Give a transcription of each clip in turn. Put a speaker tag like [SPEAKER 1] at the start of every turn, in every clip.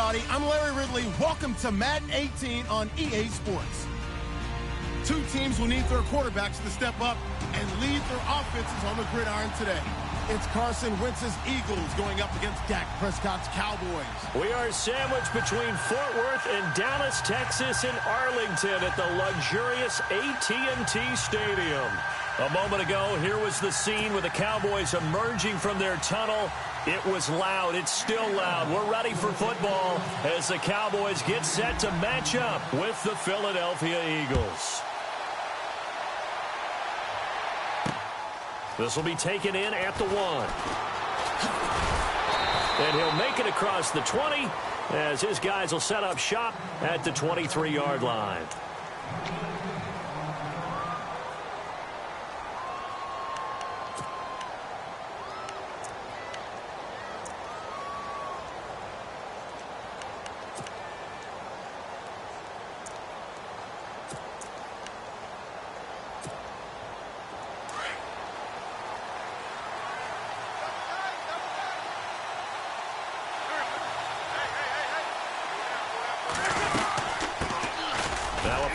[SPEAKER 1] everybody. I'm Larry Ridley. Welcome to Madden 18 on EA Sports. Two teams will need their quarterbacks to step up and lead their offenses on the gridiron today. It's Carson Wentz's Eagles going up against Dak Prescott's Cowboys.
[SPEAKER 2] We are sandwiched between Fort Worth and Dallas, Texas, and Arlington at the luxurious AT&T Stadium. A moment ago, here was the scene with the Cowboys emerging from their tunnel. It was loud. It's still loud. We're ready for football as the Cowboys get set to match up with the Philadelphia Eagles. This will be taken in at the 1. And he'll make it across the 20 as his guys will set up shop at the 23-yard line.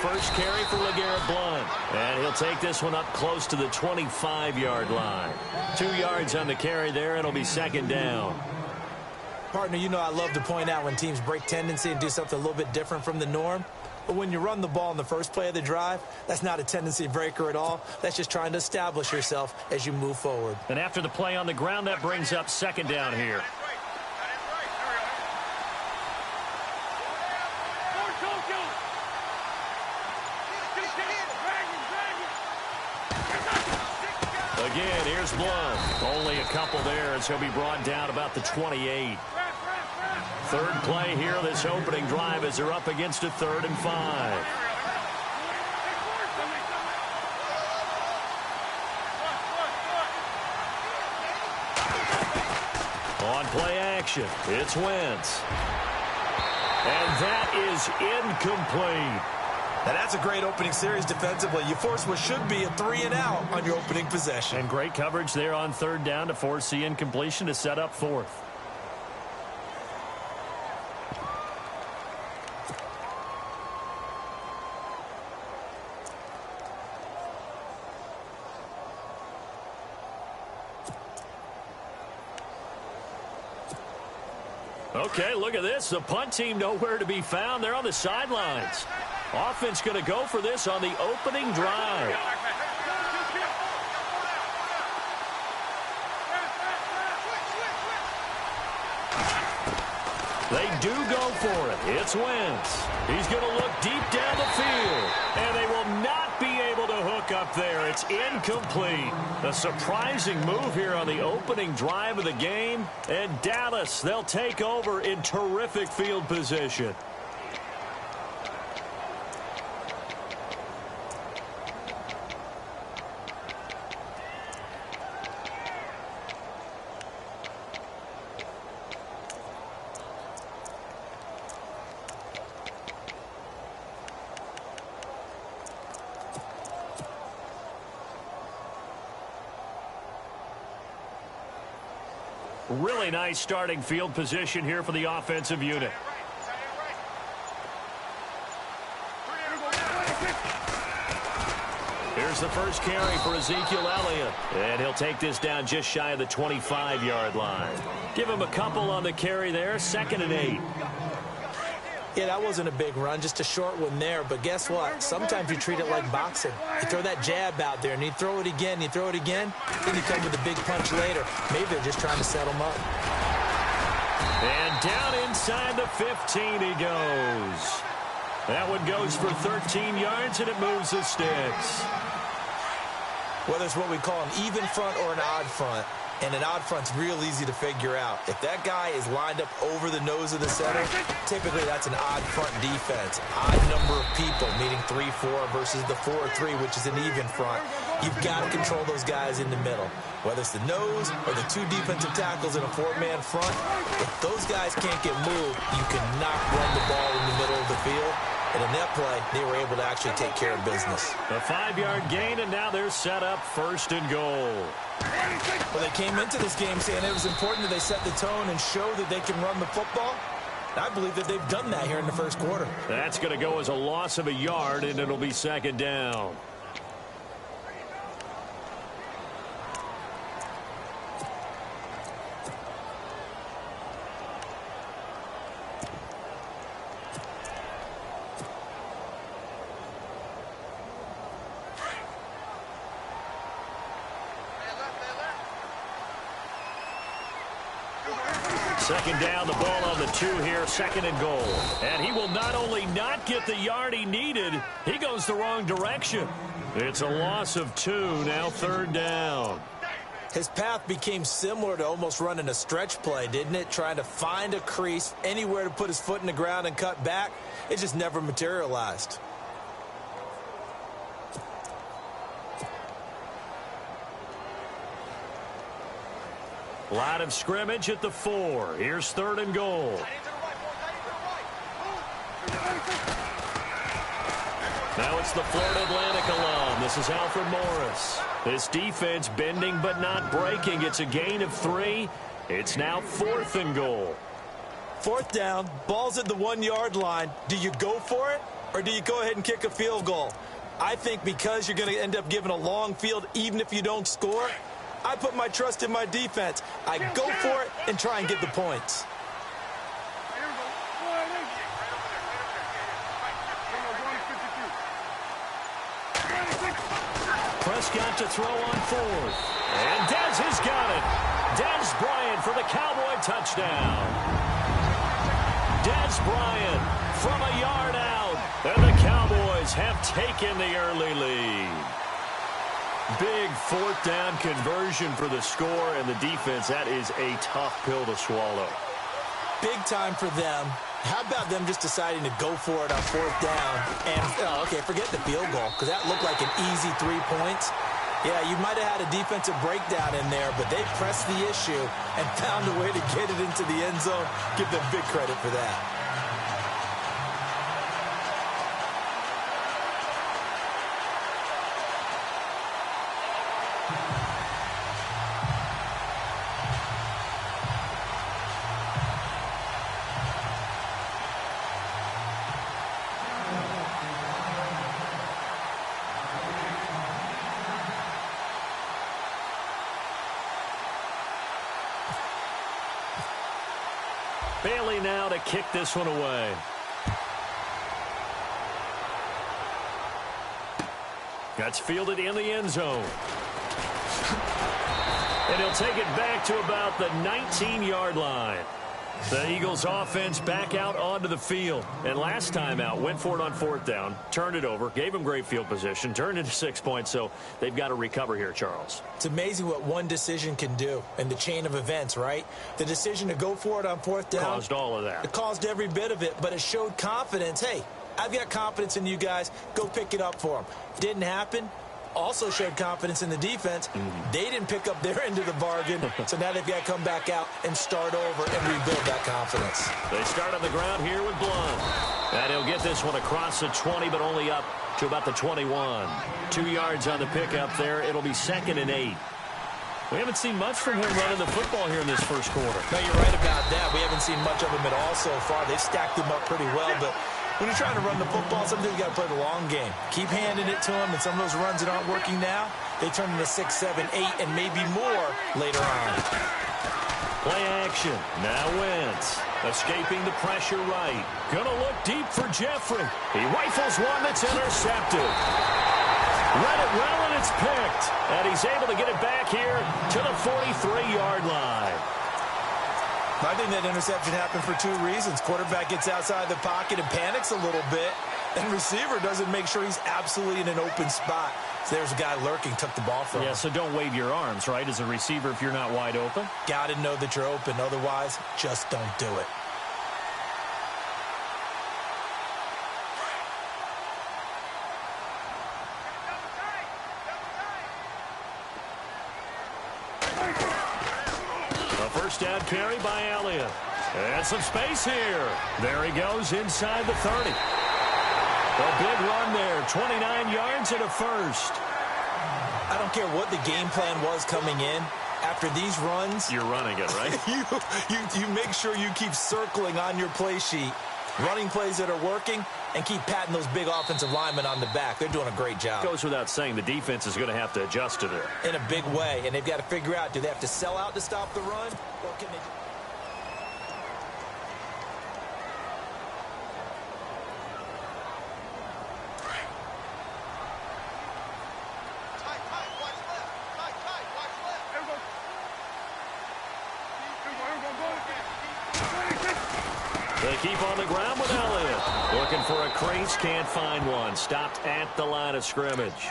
[SPEAKER 2] First carry for LeGarrette Blount. And he'll take this one up close to the 25-yard line. 2 yards on the carry there. It'll be second down.
[SPEAKER 3] Partner, you know I love to point out when teams break tendency and do something a little bit different from the norm. But when you run the ball in the first play of the drive, that's not a tendency breaker at all. That's just trying to establish yourself as you move forward.
[SPEAKER 2] And after the play on the ground, that brings up second down here. Again, here's Blount. Only a couple there as he'll be brought down about the 28. Third play here, this opening drive as they're up against a 3rd and 5. On play action, it's Wentz. And that is incomplete.
[SPEAKER 3] Now, that's a great opening series defensively. You force what should be a 3-and-out on your opening possession.
[SPEAKER 2] And great coverage there on 3rd down to force the incompletion to set up 4th. Okay, look at this. The punt team nowhere to be found. They're on the sidelines. Offense going to go for this on the opening drive. They do go for it. It's Wentz. He's going to look deep down the field. And they will not be able to hook up there. It's incomplete. A surprising move here on the opening drive of the game. And Dallas, they'll take over in terrific field position. Really nice starting field position here for the offensive unit. Here's the first carry for Ezekiel Elliott. And he'll take this down just shy of the 25-yard line. Give him a couple on the carry there. 2nd and 8.
[SPEAKER 3] Yeah, that wasn't a big run, just a short one there. But guess what? Sometimes you treat it like boxing. You throw that jab out there, and you throw it again, you throw it again, then you come with a big punch later. Maybe they're just trying to set him up.
[SPEAKER 2] And down inside the 15 he goes. That one goes for 13 yards, and it moves the sticks.
[SPEAKER 3] Whether it's what we call an even front or an odd front, and an odd front's real easy to figure out. If that guy is lined up over the nose of the center, typically that's an odd front defense. Odd number of people, meaning 3-4 versus the 4-3, which is an even front. You've got to control those guys in the middle. Whether it's the nose or the 2 defensive tackles in a 4-man front, if those guys can't get moved, you cannot run the ball in the middle of the field. And in that play, they were able to actually take care of business.
[SPEAKER 2] A 5-yard gain, and now they're set up 1st and goal.
[SPEAKER 3] Well, they came into this game saying it was important that they set the tone and show that they can run the football. I believe that they've done that here in the first quarter.
[SPEAKER 2] That's going to go as a loss of a yard, and it'll be second down. Second down, the ball on the 2 here, second and goal. And he will not only not get the yard he needed, he goes the wrong direction. It's a loss of 2, now third down.
[SPEAKER 3] His path became similar to almost running a stretch play, didn't it? Trying to find a crease, anywhere to put his foot in the ground and cut back. It just never materialized.
[SPEAKER 2] Line of scrimmage at the 4. Here's third and goal. Now it's the Florida Atlantic alum. This is Alfred Morris. This defense bending but not breaking. It's a gain of 3. It's now fourth and goal.
[SPEAKER 3] Fourth down, ball's at the 1-yard line. Do you go for it, or do you go ahead and kick a field goal? I think because you're going to end up giving a long field even if you don't score, I put my trust in my defense. I go for it and try and get the points.
[SPEAKER 2] Prescott to throw on fourth. And Dez has got it. Dez Bryant for the Cowboy touchdown. Dez Bryant from a yard out. And the Cowboys have taken the early lead. Big fourth down conversion for the score, and the defense, that is a tough pill to swallow.
[SPEAKER 3] Big time for them. How about them just deciding to go for it on fourth down? And, okay, forget the field goal, because that looked like an easy 3 points. Yeah, you might have had a defensive breakdown in there, but they pressed the issue and found a way to get it into the end zone. Give them big credit for that.
[SPEAKER 2] Bailey now to kick this one away. That's fielded in the end zone. And he'll take it back to about the 19-yard line. The Eagles offense back out onto the field. And last time out, went for it on fourth down, turned it over, gave them great field position, turned into 6 points, so they've got to recover here, Charles.
[SPEAKER 3] It's amazing what one decision can do in the chain of events, right? The decision to go for it on fourth down
[SPEAKER 2] caused all of that.
[SPEAKER 3] It caused every bit of it, but it showed confidence. Hey, I've got confidence in you guys. Go pick it up for them. Didn't happen. Also showed confidence in the defense. They didn't pick up their end of the bargain, so now they've got to come back out and start over and rebuild that confidence.
[SPEAKER 2] They start on the ground here with Blunt. And he'll get this one across the 20, but only up to about the 21. 2 yards on the pickup there. It'll be second and 8. We haven't seen much from him running the football here in this first quarter.
[SPEAKER 3] No, you're right about that. We haven't seen much of him at all so far. They've stacked him up pretty well, but when you're trying to run the football, sometimes you got to play the long game. Keep handing it to him, and some of those runs that aren't working now, they turn into 6, 7, 8, and maybe more later on.
[SPEAKER 2] Play action. Now Wentz. Escaping the pressure right. Gonna look deep for Jeffrey. He rifles one that's intercepted. Read it well, and it's picked. And he's able to get it back here to the 43-yard line.
[SPEAKER 3] I think that interception happened for 2 reasons. Quarterback gets outside the pocket and panics a little bit, and receiver doesn't make sure he's absolutely in an open spot. So there's a guy lurking, took the ball from him.
[SPEAKER 2] Yeah, so don't wave your arms, right, as a receiver if you're not wide open.
[SPEAKER 3] Got to know that you're open. Otherwise, just don't do it.
[SPEAKER 2] First down carry by Elliott. And some space here. There he goes inside the 30. A big run there. 29 yards and a first.
[SPEAKER 3] I don't care what the game plan was coming in. After these runs,
[SPEAKER 2] you're running it, right?
[SPEAKER 3] you make sure you keep circling on your play sheet, running plays that are working, and keep patting those big offensive linemen on the back. They're doing a great job.
[SPEAKER 2] Goes without saying the defense is going to have to adjust to it.
[SPEAKER 3] In a big way, and they've got to figure out, do they have to sell out to stop the run, or can they...
[SPEAKER 2] They keep on the ground with Elliott. Looking for a crease, can't find one. Stopped at the line of scrimmage.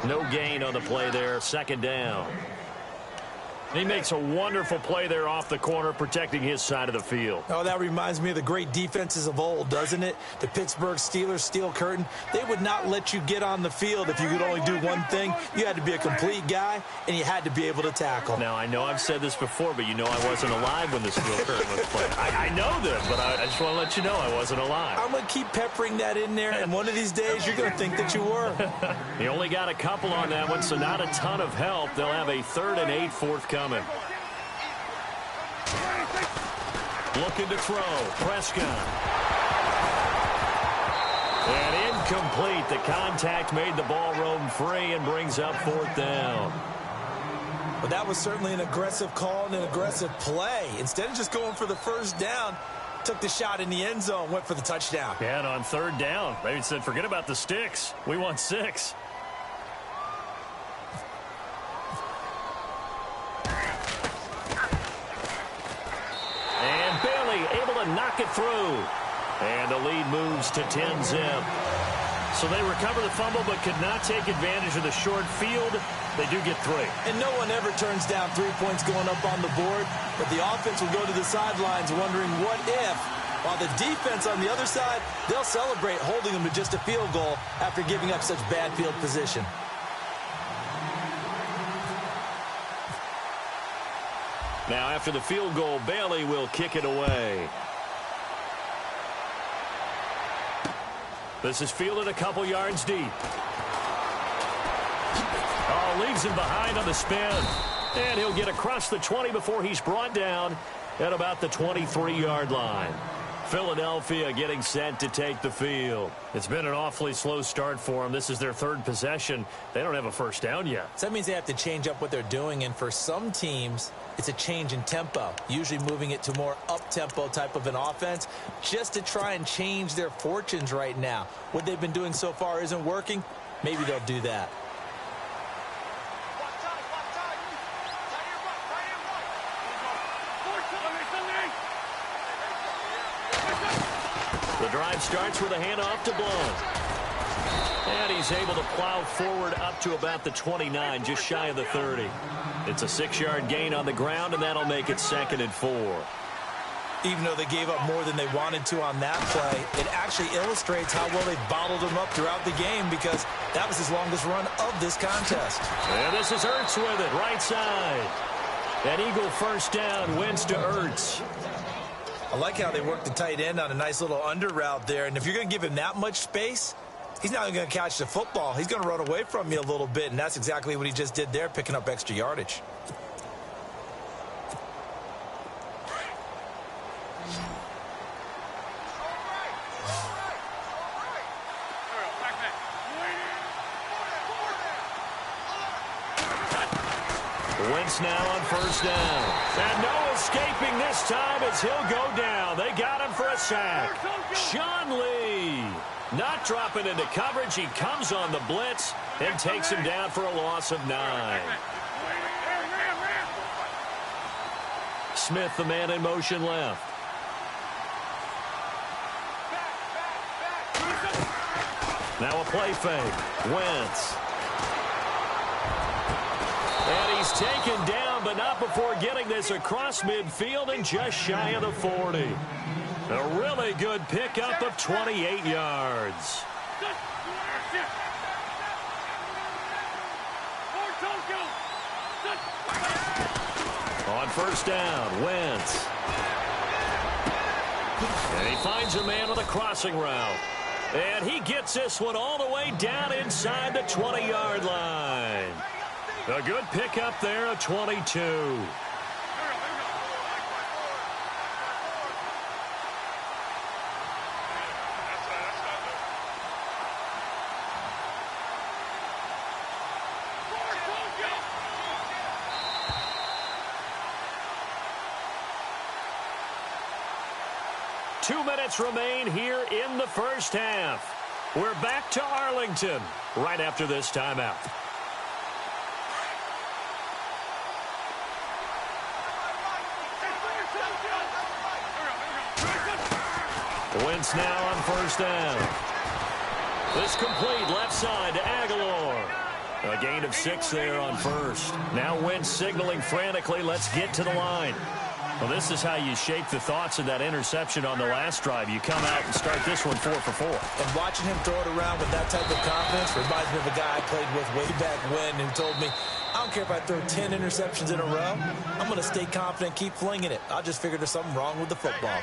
[SPEAKER 2] No gain on the play there, second down. He makes a wonderful play there off the corner, protecting his side of the field.
[SPEAKER 3] Oh, that reminds me of the great defenses of old, doesn't it? The Pittsburgh Steelers steel curtain. They would not let you get on the field if you could only do one thing. You had to be a complete guy, and you had to be able to tackle.
[SPEAKER 2] Now, I know I've said this before, but you know I wasn't alive when the steel curtain was played. I know this, but I just want to let you know I wasn't alive.
[SPEAKER 3] I'm going to keep peppering that in there, and one of these days you're going to think that you were.
[SPEAKER 2] He only got a couple on that one, so not a ton of help. They'll have a 3rd and 8 forthcoming. Looking to throw. Prescott. And incomplete. The contact made the ball roam free and brings up 4th down.
[SPEAKER 3] But that was certainly an aggressive call and an aggressive play. Instead of just going for the first down, took the shot in the end zone, went for the touchdown.
[SPEAKER 2] Yeah, and on 3rd down, they said, forget about the sticks. We want 6. Able to knock it through. And the lead moves to 10-zip. So they recover the fumble but could not take advantage of the short field. They do get 3.
[SPEAKER 3] And no one ever turns down 3 points going up on the board. But the offense will go to the sidelines wondering what if. While the defense on the other side, they'll celebrate holding them to just a field goal after giving up such bad field position.
[SPEAKER 2] Now, after the field goal, Bailey will kick it away. This is fielded a couple yards deep. Oh, leaves him behind on the spin. And he'll get across the 20 before he's brought down at about the 23-yard line. Philadelphia getting set to take the field. It's been an awfully slow start for them. This is their 3rd possession. They don't have a first down yet.
[SPEAKER 3] So that means they have to change up what they're doing, and for some teams, it's a change in tempo, usually moving it to more up-tempo type of an offense just to try and change their fortunes right now. What they've been doing so far isn't working. Maybe they'll do that.
[SPEAKER 2] The drive starts with a handoff to Blount. And he's able to plow forward up to about the 29, just shy of the 30. It's a 6-yard gain on the ground, and that'll make it 2nd and 4.
[SPEAKER 3] Even though they gave up more than they wanted to on that play, it actually illustrates how well they bottled them up throughout the game because that was his longest run of this contest.
[SPEAKER 2] And this is Ertz with it, right side. An Eagle first down, Wentz to Ertz.
[SPEAKER 3] I like how they worked the tight end on a nice little under route there. And if you're going to give him that much space, he's not going to catch the football. He's going to run away from you a little bit, and that's exactly what he just did there, picking up extra yardage.
[SPEAKER 2] Wentz now on first down. And no escaping this time as he'll go down. They got him for a sack. Sean Lee not dropping into coverage. He comes on the blitz and takes him down for a loss of 9. Smith, the man in motion left. Now a play fake. Wentz. And he's taken down, but not before getting this across midfield and just shy of the 40. A really good pickup of 28 yards. On first down, Wentz. And he finds a man with a crossing route. And he gets this one all the way down inside the 20-yard line. A good pickup there, a 22. Two minutes remain here in the first half. We're back to Arlington right after this timeout. Wentz now on first down. This complete left side to Aguilar. A gain of 6 there on first. Now Wentz signaling frantically, let's get to the line. Well, this is how you shape the thoughts of that interception on the last drive. You come out and start this one 4 for 4.
[SPEAKER 3] And watching him throw it around with that type of confidence reminds me of a guy I played with way back when who told me, I don't care if I throw 10 interceptions in a row. I'm going to stay confident, keep flinging it. I just figured there's something wrong with the football.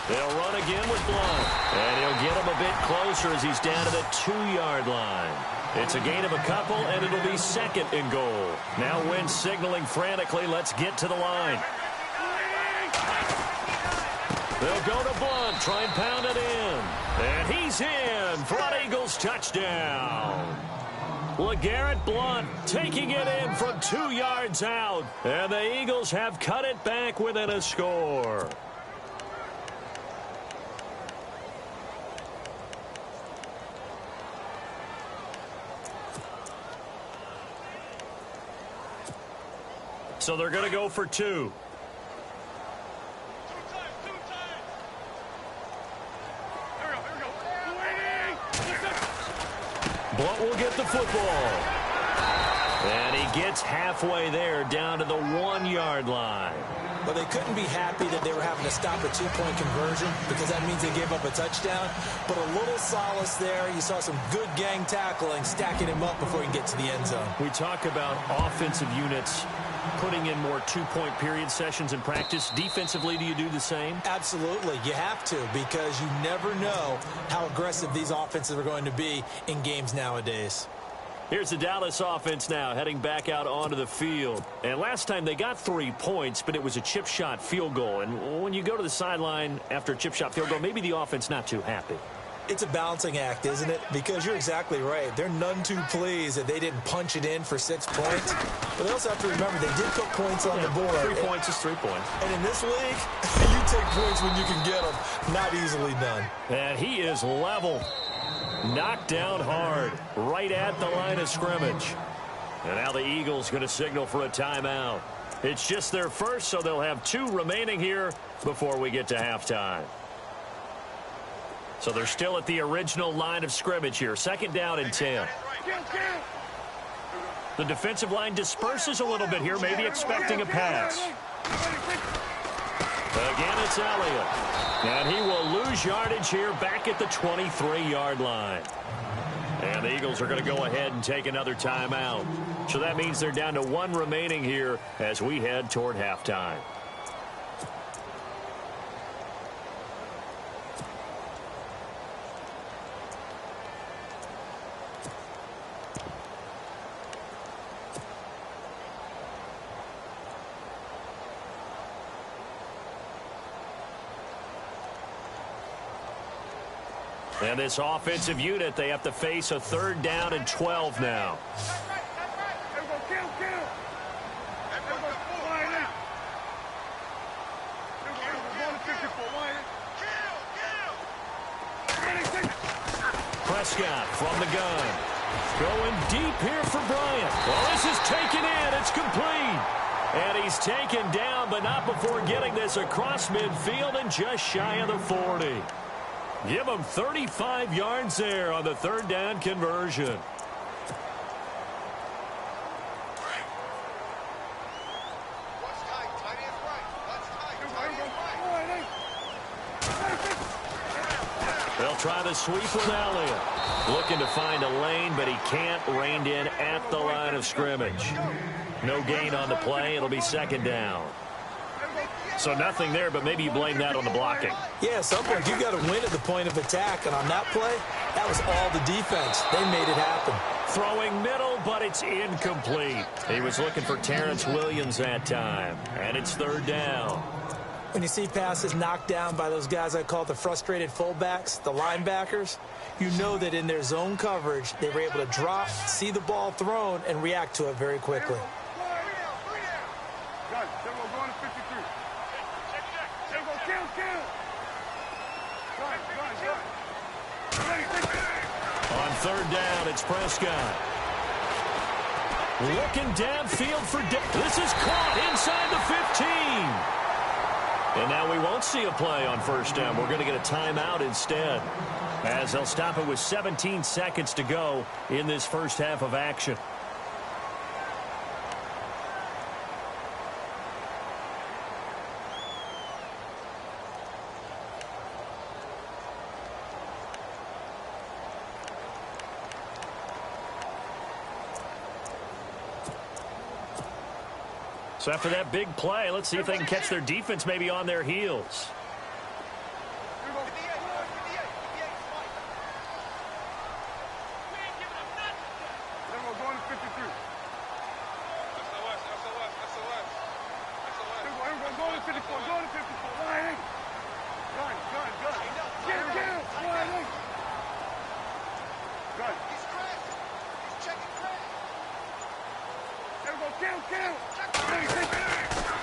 [SPEAKER 2] They'll run again with Blunt. And he'll get him a bit closer as he's down to the 2-yard line. It's a gain of a couple, and it'll be second and goal. Now Wentz signaling frantically, let's get to the line. They'll go to Blunt, try and pound it in. And he's in for an Eagles touchdown. LeGarrette Blunt taking it in from 2 yards out. And the Eagles have cut it back within a score. So they're going to go for 2. Blunt will get the football. And he gets halfway there down to the 1-yard line.
[SPEAKER 3] Well, they couldn't be happy that they were having to stop a 2-point conversion because that means they gave up a touchdown. But a little solace there. You saw some good gang tackling, stacking him up before he can get to the end zone.
[SPEAKER 2] We talk about offensive units putting in more 2-point period sessions in practice. Defensively, do you do the same?
[SPEAKER 3] Absolutely. You have to because you never know how aggressive these offenses are going to be in games nowadays.
[SPEAKER 2] Here's the Dallas offense now heading back out onto the field. And last time they got 3 points, but it was a chip shot field goal. And when you go to the sideline after a chip shot field goal, maybe the offense not too happy.
[SPEAKER 3] It's a balancing act, isn't it? Because you're exactly right. They're none too pleased that they didn't punch it in for 6 points. But they also have to remember they did put points on the board.
[SPEAKER 2] 3 points is 3 points.
[SPEAKER 3] And in this league, you take points when you can get them. Not easily done.
[SPEAKER 2] And he is level. Knocked down hard. Right at the line of scrimmage. And now the Eagles going to signal for a timeout. It's just their first, so they'll have 2 remaining here before we get to halftime. So they're still at the original line of scrimmage here. 2nd down and 10. The defensive line disperses a little bit here, maybe expecting a pass. Again, it's Elliott. And he will lose yardage here back at the 23-yard line. And the Eagles are going to go ahead and take another timeout. So that means they're down to 1 remaining here as we head toward halftime. And this offensive unit, they have to face a 3rd down and 12 now. Prescott from the gun. Going deep here for Bryant. Well, this is taken in. It's complete. And he's taken down, but not before getting this across midfield and just shy of the 40. Give him 35 yards there on the 3rd down conversion. They'll try the sweep with Elliott. Looking to find a lane, but he can't. Reined in at the line of scrimmage. No gain on the play. It'll be second down. So nothing there, but maybe you blame that on the blocking.
[SPEAKER 3] Yeah, at some point, you got to win at the point of attack. And on that play, that was all the defense. They made it happen.
[SPEAKER 2] Throwing middle, but it's incomplete. He was looking for Terrence Williams that time. And it's third down.
[SPEAKER 3] When you see passes knocked down by those guys I call the frustrated fullbacks, the linebackers, you know that in their zone coverage, they were able to drop, see the ball thrown, and react to it very quickly.
[SPEAKER 2] On third down, it's Prescott. Looking downfield for this is caught inside the 15. And now we won't see a play on first down. We're going to get a timeout instead, as they'll stop it with 17 seconds to go in this first half of action. So after that big play, let's see if they can catch their defense maybe on their heels.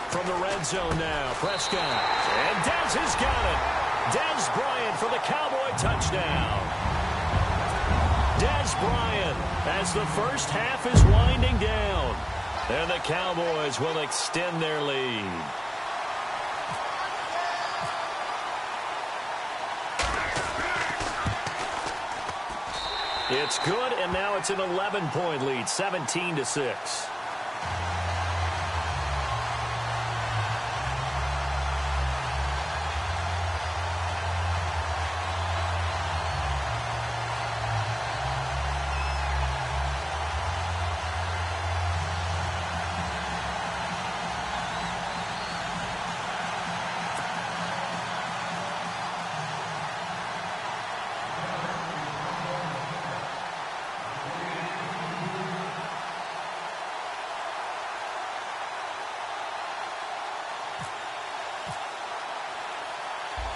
[SPEAKER 2] From the red zone now, Prescott. And Dez has got it. Dez Bryant for the Cowboy touchdown. Dez Bryant as the first half is winding down. And the Cowboys will extend their lead. It's good, and now it's an 11-point lead, 17-6.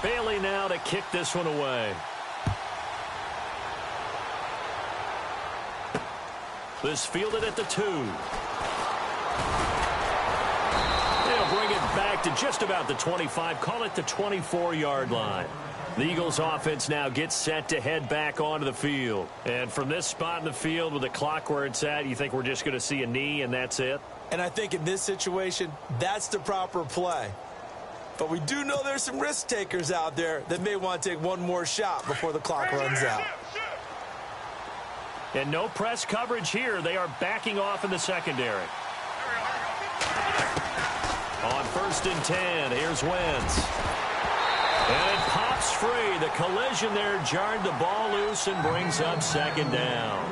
[SPEAKER 2] Bailey now to kick this one away. This fielded at the 2. They'll bring it back to just about the 25. Call it the 24-yard line. The Eagles offense now gets set to head back onto the field. And from this spot in the field with the clock where it's at, you think we're just going to see a knee and that's it?
[SPEAKER 3] And I think in this situation, that's the proper play. But we do know there's some risk takers out there that may want to take one more shot before the clock runs out.
[SPEAKER 2] And no press coverage here. They are backing off in the secondary. On 1st and 10, here's Wentz. And it pops free. The collision there jarred the ball loose and brings up second down.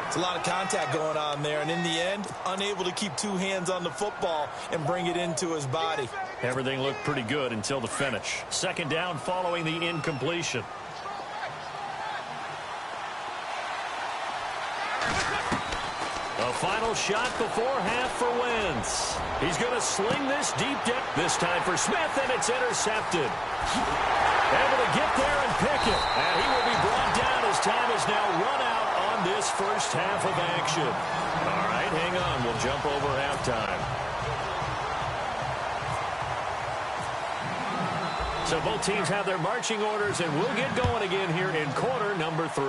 [SPEAKER 3] It's a lot of contact going on there, and in the end, unable to keep two hands on the football and bring it into his body.
[SPEAKER 2] Everything looked pretty good until the finish. Second down following the incompletion. A final shot before half for Wentz. He's going to sling this deep depth. This time for Smith, and it's intercepted. Able to get there and pick it. And he will be brought down as time is now run out on this first half of action. All right, hang on. We'll jump over halftime. So both teams have their marching orders, and we'll get going again here in quarter number 3.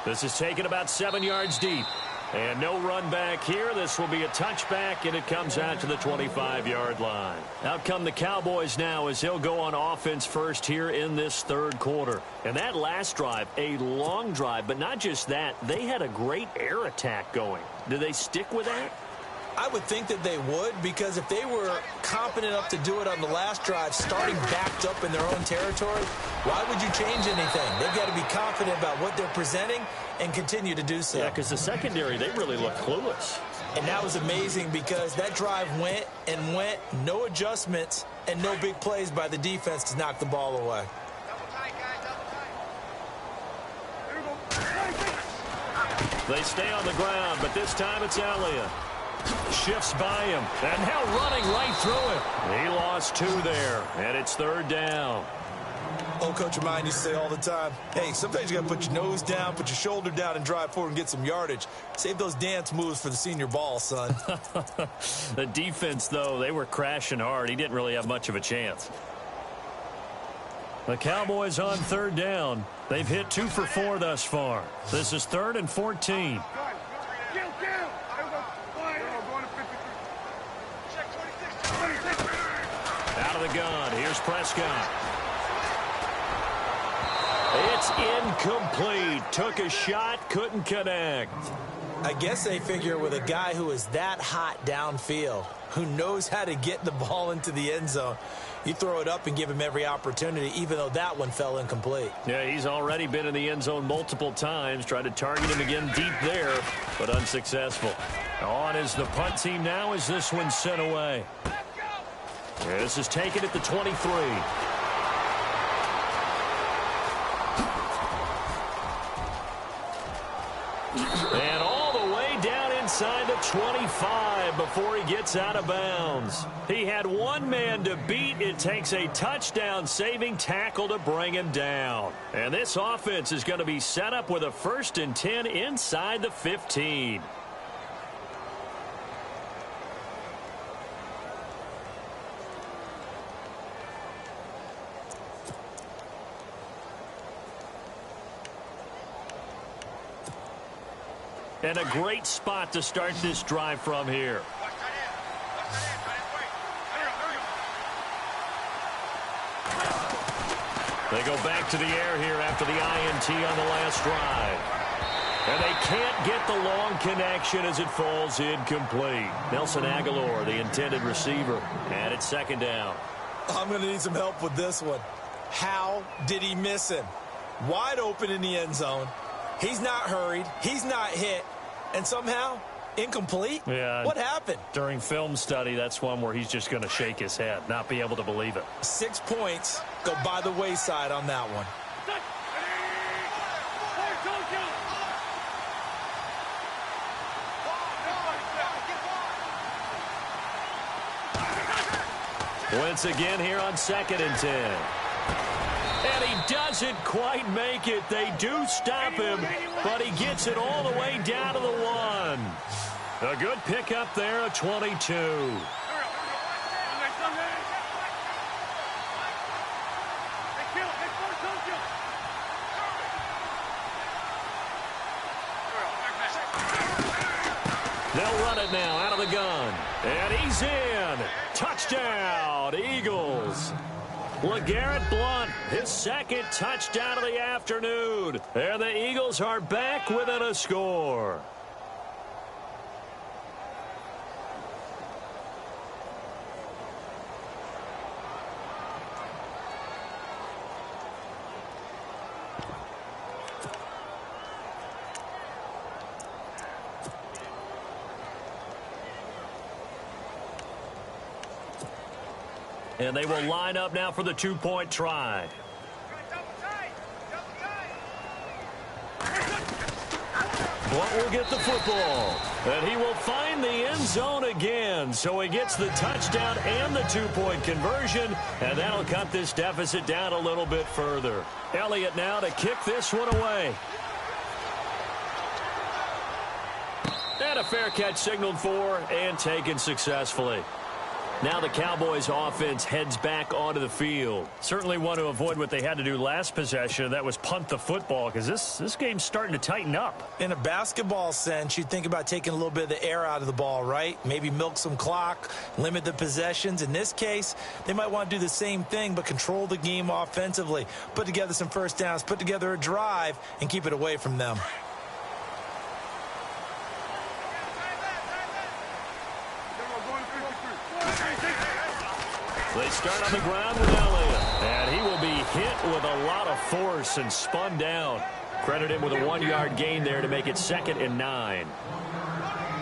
[SPEAKER 2] This is taken about 7 yards deep. And no run back here. This will be a touchback, and it comes out to the 25-yard line. Out come the Cowboys now as they'll go on offense first here in this third quarter. And that last drive, a long drive, but not just that. They had a great air attack going. Do they stick with that?
[SPEAKER 3] I would think that they would, because if they were confident enough to do it on the last drive, starting backed up in their own territory, why would you change anything? They've got to be confident about what they're presenting and continue to do so.
[SPEAKER 2] Yeah, because the secondary, they really look clueless.
[SPEAKER 3] And that was amazing because that drive went and went, no adjustments and no big plays by the defense to knock the ball away.
[SPEAKER 2] They stay on the ground, but this time it's Elliott. Shifts by him, and now running right through it. He lost 2 there, and it's 3rd down.
[SPEAKER 3] Old Coach of mine used to say all the time, hey, sometimes you got to put your nose down, put your shoulder down, and drive forward and get some yardage. Save those dance moves for the senior ball, son.
[SPEAKER 2] The defense, though, they were crashing hard. He didn't really have much of a chance. The Cowboys on 3rd down. They've hit 2 for 4 thus far. This is 3rd and 14. Out of the gun. Here's Prescott. It's incomplete. Took a shot, couldn't connect.
[SPEAKER 3] I guess they figure with a guy who is that hot downfield, who knows how to get the ball into the end zone, you throw it up and give him every opportunity, even though that one fell incomplete.
[SPEAKER 2] Yeah, he's already been in the end zone multiple times. Tried to target him again deep there, but unsuccessful. On is the punt team now as this one's sent away. This is taken at the 23. And all the way down inside the 25 before he gets out of bounds. He had one man to beat. It takes a touchdown-saving tackle to bring him down. And this offense is going to be set up with a 1st and 10 inside the 15. And a great spot to start this drive from here. They go back to the air here after the INT on the last drive. And they can't get the long connection as it falls incomplete. Nelson Aguilar, the intended receiver, and it's 2nd down.
[SPEAKER 3] I'm going to need some help with this one. How did he miss him? Wide open in the end zone. He's not hurried. He's not hit. And somehow, incomplete?
[SPEAKER 2] Yeah.
[SPEAKER 3] What happened?
[SPEAKER 2] During film study, that's one where he's just going to shake his head, not be able to believe it.
[SPEAKER 3] 6 points go by the wayside on that one.
[SPEAKER 2] Once again here on 2nd and 10. And he doesn't quite make it. They do stop him, but he gets it all the way down to the 1. A good pickup there, a 22. They'll run it now out of the gun. And he's in. Touchdown, Eagles. LeGarrette Blount, his 2nd touchdown of the afternoon. And the Eagles are back within a score. And they will line up now for the 2-point try. Blount will get the football. And he will find the end zone again. So he gets the touchdown and the 2-point conversion. And that'll cut this deficit down a little bit further. Elliott now to kick this one away. And a fair catch signaled for and taken successfully. Now the Cowboys offense heads back onto the field. Certainly want to avoid what they had to do last possession. That was punt the football, because this game's starting to tighten up.
[SPEAKER 3] In a basketball sense, you think about taking a little bit of the air out of the ball, right? Maybe milk some clock, limit the possessions. In this case, they might want to do the same thing, but control the game offensively. Put together some first downs, put together a drive, and keep it away from them.
[SPEAKER 2] They start on the ground with Elliott. And he will be hit with a lot of force and spun down. Credit him with a 1-yard gain there to make it 2nd and 9.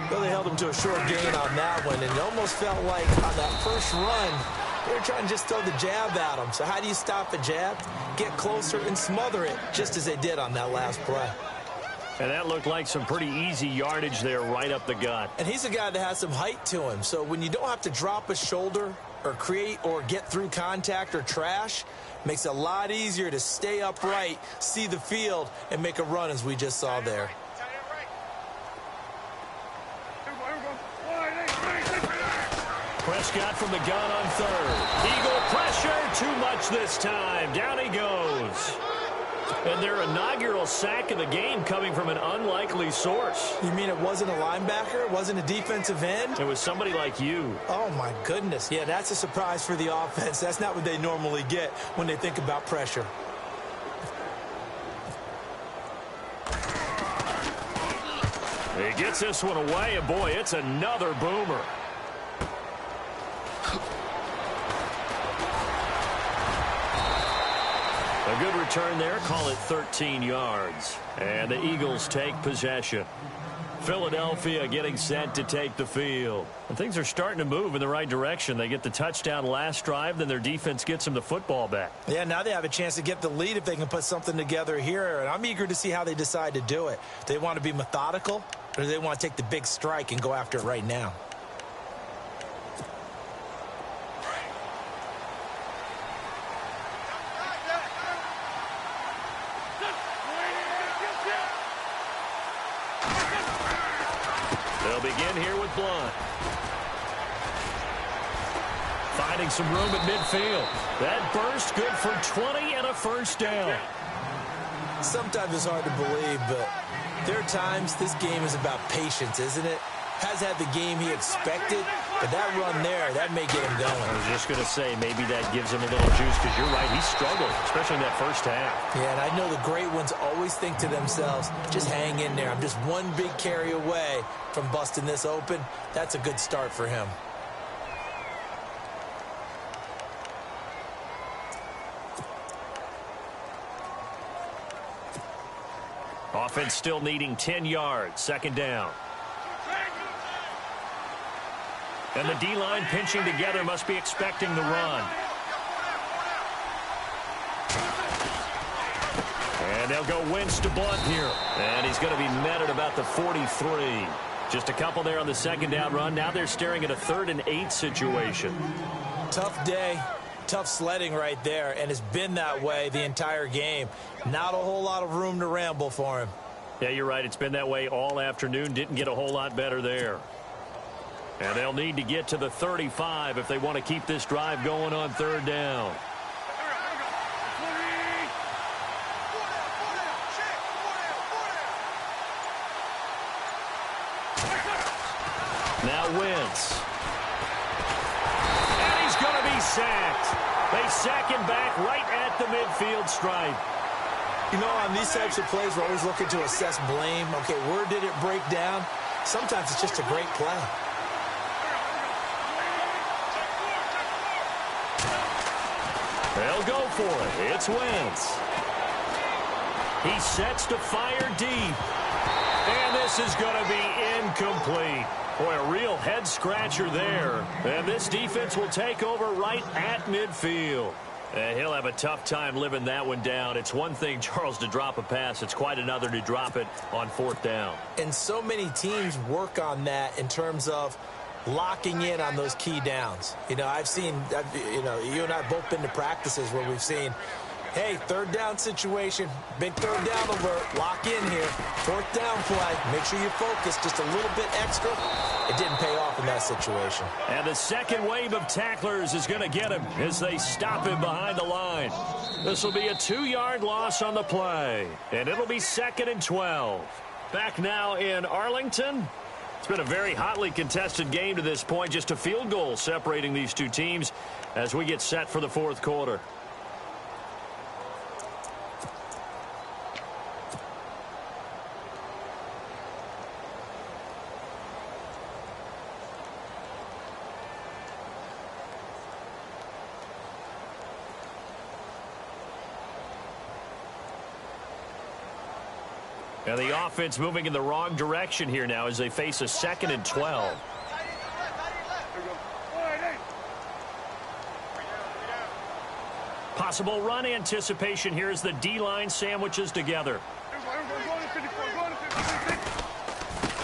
[SPEAKER 3] Well, they held him to a short gain on that one, and it almost felt like on that first run, they were trying to just throw the jab at him. So how do you stop a jab? Get closer and smother it, just as they did on that last play.
[SPEAKER 2] And that looked like some pretty easy yardage there right up the gut.
[SPEAKER 3] And he's a guy that has some height to him. So when you don't have to drop a shoulder or create or get through contact or trash, makes it a lot easier to stay upright, see the field, and make a run as we just saw there.
[SPEAKER 2] Prescott from the gun on 3rd. Eagle pressure, too much this time. Down he goes. And their inaugural sack of the game coming from an unlikely source.
[SPEAKER 3] You mean it wasn't a linebacker? It wasn't a defensive end?
[SPEAKER 2] It was somebody like you.
[SPEAKER 3] Oh, my goodness. Yeah, that's a surprise for the offense. That's not what they normally get when they think about pressure.
[SPEAKER 2] He gets this one away, and boy, it's another boomer. A good return there, call it 13 yards. And the Eagles take possession. Philadelphia getting set to take the field. And things are starting to move in the right direction. They get the touchdown last drive, then their defense gets them the football back.
[SPEAKER 3] Yeah, now they have a chance to get the lead if they can put something together here. And I'm eager to see how they decide to do it. Do they want to be methodical, or do they want to take the big strike and go after it right now?
[SPEAKER 2] They'll begin here with Blunt. Finding some room at midfield. That burst good for 20 and a first down.
[SPEAKER 3] Sometimes it's hard to believe, but there are times this game is about patience, isn't it? Has had the game he expected, but that run there, that may get him going.
[SPEAKER 2] I was just going to say, maybe that gives him a little juice, because you're right, he struggled, especially in that first half.
[SPEAKER 3] Yeah, and I know the great ones always think to themselves, just hang in there. I'm just one big carry away from busting this open. That's a good start for him.
[SPEAKER 2] Offense still needing 10 yards, 2nd down. And the D-line pinching together, must be expecting the run. And they'll go Wentz to Blunt here. And he's going to be met at about the 43. Just a couple there on the 2nd down run. Now they're staring at a 3rd and 8 situation.
[SPEAKER 3] Tough day, tough sledding right there, and it's been that way the entire game. Not a whole lot of room to ramble for him.
[SPEAKER 2] Yeah, you're right. It's been that way all afternoon. Didn't get a whole lot better there. And they'll need to get to the 35 if they want to keep this drive going on 3rd down. Now Wentz. And he's going to be sacked. They sack him back right at the midfield stripe.
[SPEAKER 3] You know, on these types of plays, we're always looking to assess blame. Okay, where did it break down? Sometimes it's just a great play.
[SPEAKER 2] They'll go for it. It's Wentz. He sets to fire deep. And this is going to be incomplete. Boy, a real head-scratcher there. And this defense will take over right at midfield. And he'll have a tough time living that one down. It's one thing, Charles, to drop a pass. It's quite another to drop it on 4th down.
[SPEAKER 3] And so many teams work on that in terms of locking in on those key downs. You know, you and I have both been to practices where we've seen, hey, 3rd down situation, big 3rd down alert, lock in here, 4th down play, make sure you focus just a little bit extra. It didn't pay off in that situation.
[SPEAKER 2] And the second wave of tacklers is going to get him as they stop him behind the line. This will be a 2-yard loss on the play, and it'll be 2nd and 12. Back now in Arlington. It's been a very hotly contested game to this point. Just a field goal separating these two teams as we get set for the 4th quarter. And the offense moving in the wrong direction here now as they face a 2nd and 12. Possible run anticipation here as the D-line sandwiches together.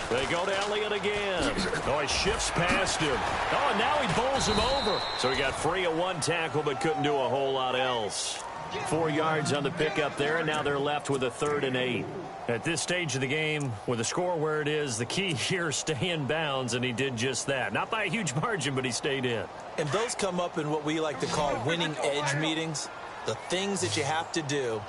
[SPEAKER 2] They go to Elliott again. Oh, he shifts past him. Oh, and now he bowls him over. So he got free of one tackle but couldn't do a whole lot else. 4 yards on the pickup there, and now they're left with a 3rd and 8. At this stage of the game, with the score where it is, the key here is stay in bounds, and he did just that. Not by a huge margin, but he stayed in.
[SPEAKER 3] And those come up in what we like to call winning edge meetings. The things that you have to do,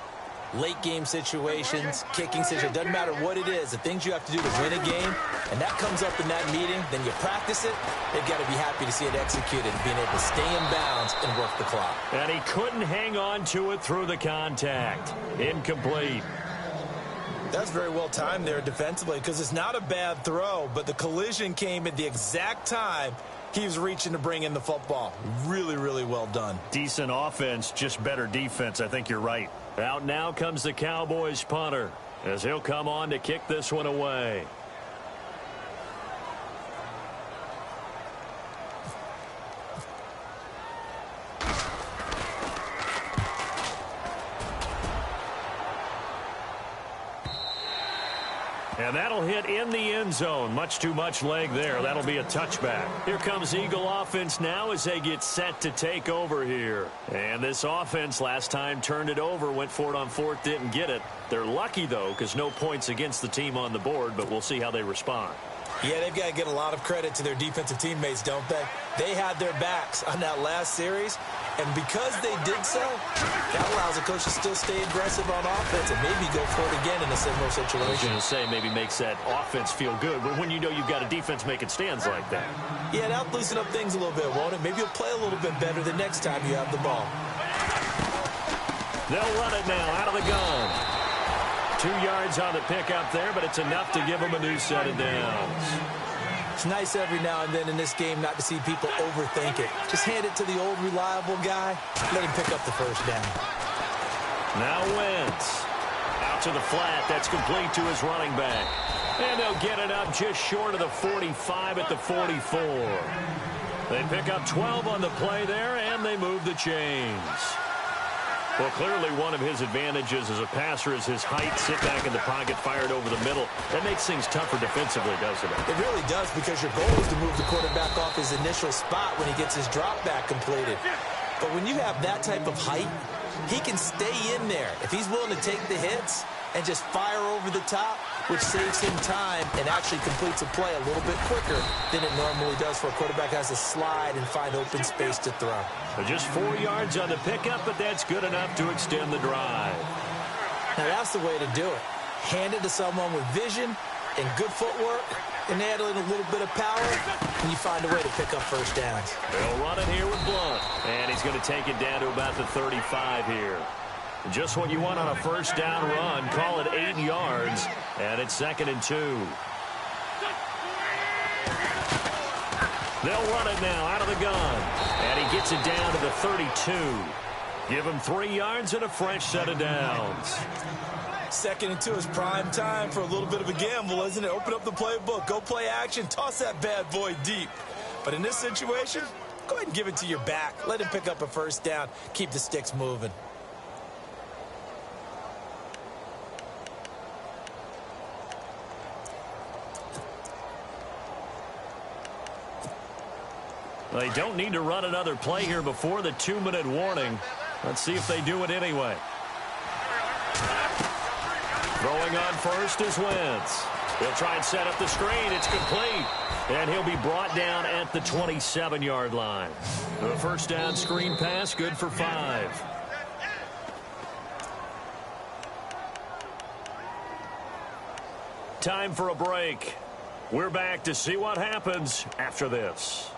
[SPEAKER 3] late game situations, kicking situations, doesn't matter what it is, the things you have to do to win a game, and that comes up in that meeting, then you practice it, they've got to be happy to see it executed and being able to stay in bounds and work the clock.
[SPEAKER 2] And he couldn't hang on to it through the contact. Incomplete.
[SPEAKER 3] That's very well timed there defensively because it's not a bad throw, but the collision came at the exact time he was reaching to bring in the football. Really, really well done.
[SPEAKER 2] Decent offense, just better defense. I think you're right. Out now comes the Cowboys punter as he'll come on to kick this one away. And that'll hit in the end zone. Much too much leg there. That'll be a touchback. Here comes Eagle offense now as they get set to take over here. And this offense last time turned it over, went for it on 4th, didn't get it. They're lucky, though, because no points against the team on the board, but we'll see how they respond.
[SPEAKER 3] Yeah, they've got to get a lot of credit to their defensive teammates, don't they? They had their backs on that last series, and because they did so, that allows a coach to still stay aggressive on offense and maybe go for it again in a similar situation.
[SPEAKER 2] I was going to say maybe makes that offense feel good, but when you know you've got a defense making stands like that.
[SPEAKER 3] Yeah, that'll loosen up things a little bit, won't it? Maybe you'll play a little bit better the next time you have the ball.
[SPEAKER 2] They'll run it now out of the gun. 2 yards on the pickup there, but it's enough to give them a new set of downs.
[SPEAKER 3] It's nice every now and then in this game not to see people overthink it. Just hand it to the old reliable guy. Let him pick up the first down.
[SPEAKER 2] Now Wentz. Out to the flat. That's complete to his running back. And they'll get it up just short of the 45 at the 44. They pick up 12 on the play there, and they move the chains. Well, clearly one of his advantages as a passer is his height, sit back in the pocket, fired over the middle. That makes things tougher defensively, doesn't it?
[SPEAKER 3] It really does, because your goal is to move the quarterback off his initial spot when he gets his drop back completed. But when you have that type of height, he can stay in there. If he's willing to take the hits and just fire over the top, which saves him time and actually completes a play a little bit quicker than it normally does for a quarterback has to slide and find open space to throw.
[SPEAKER 2] So just 4 yards on the pickup, but that's good enough to extend the drive.
[SPEAKER 3] Now that's the way to do it. Hand it to someone with vision and good footwork and add in a little bit of power, and you find a way to pick up first downs.
[SPEAKER 2] They'll run it here with Blunt, and he's going to take it down to about the 35 here. Just what you want on a first down run. Call it 8 yards, and it's 2nd and 2. They'll run it now out of the gun, and he gets it down to the 32. Give him 3 yards and a fresh set of downs.
[SPEAKER 3] 2nd and 2 is prime time for a little bit of a gamble, isn't it? Open up the playbook, go play action, toss that bad boy deep. But in this situation, go ahead and give it to your back. Let him pick up a first down, keep the sticks moving.
[SPEAKER 2] They don't need to run another play here before the 2-minute warning. Let's see if they do it anyway. Throwing on first is Wentz. He'll try and set up the screen. It's complete. And he'll be brought down at the 27-yard line. The first down screen pass, good for 5. Time for a break. We're back to see what happens after this.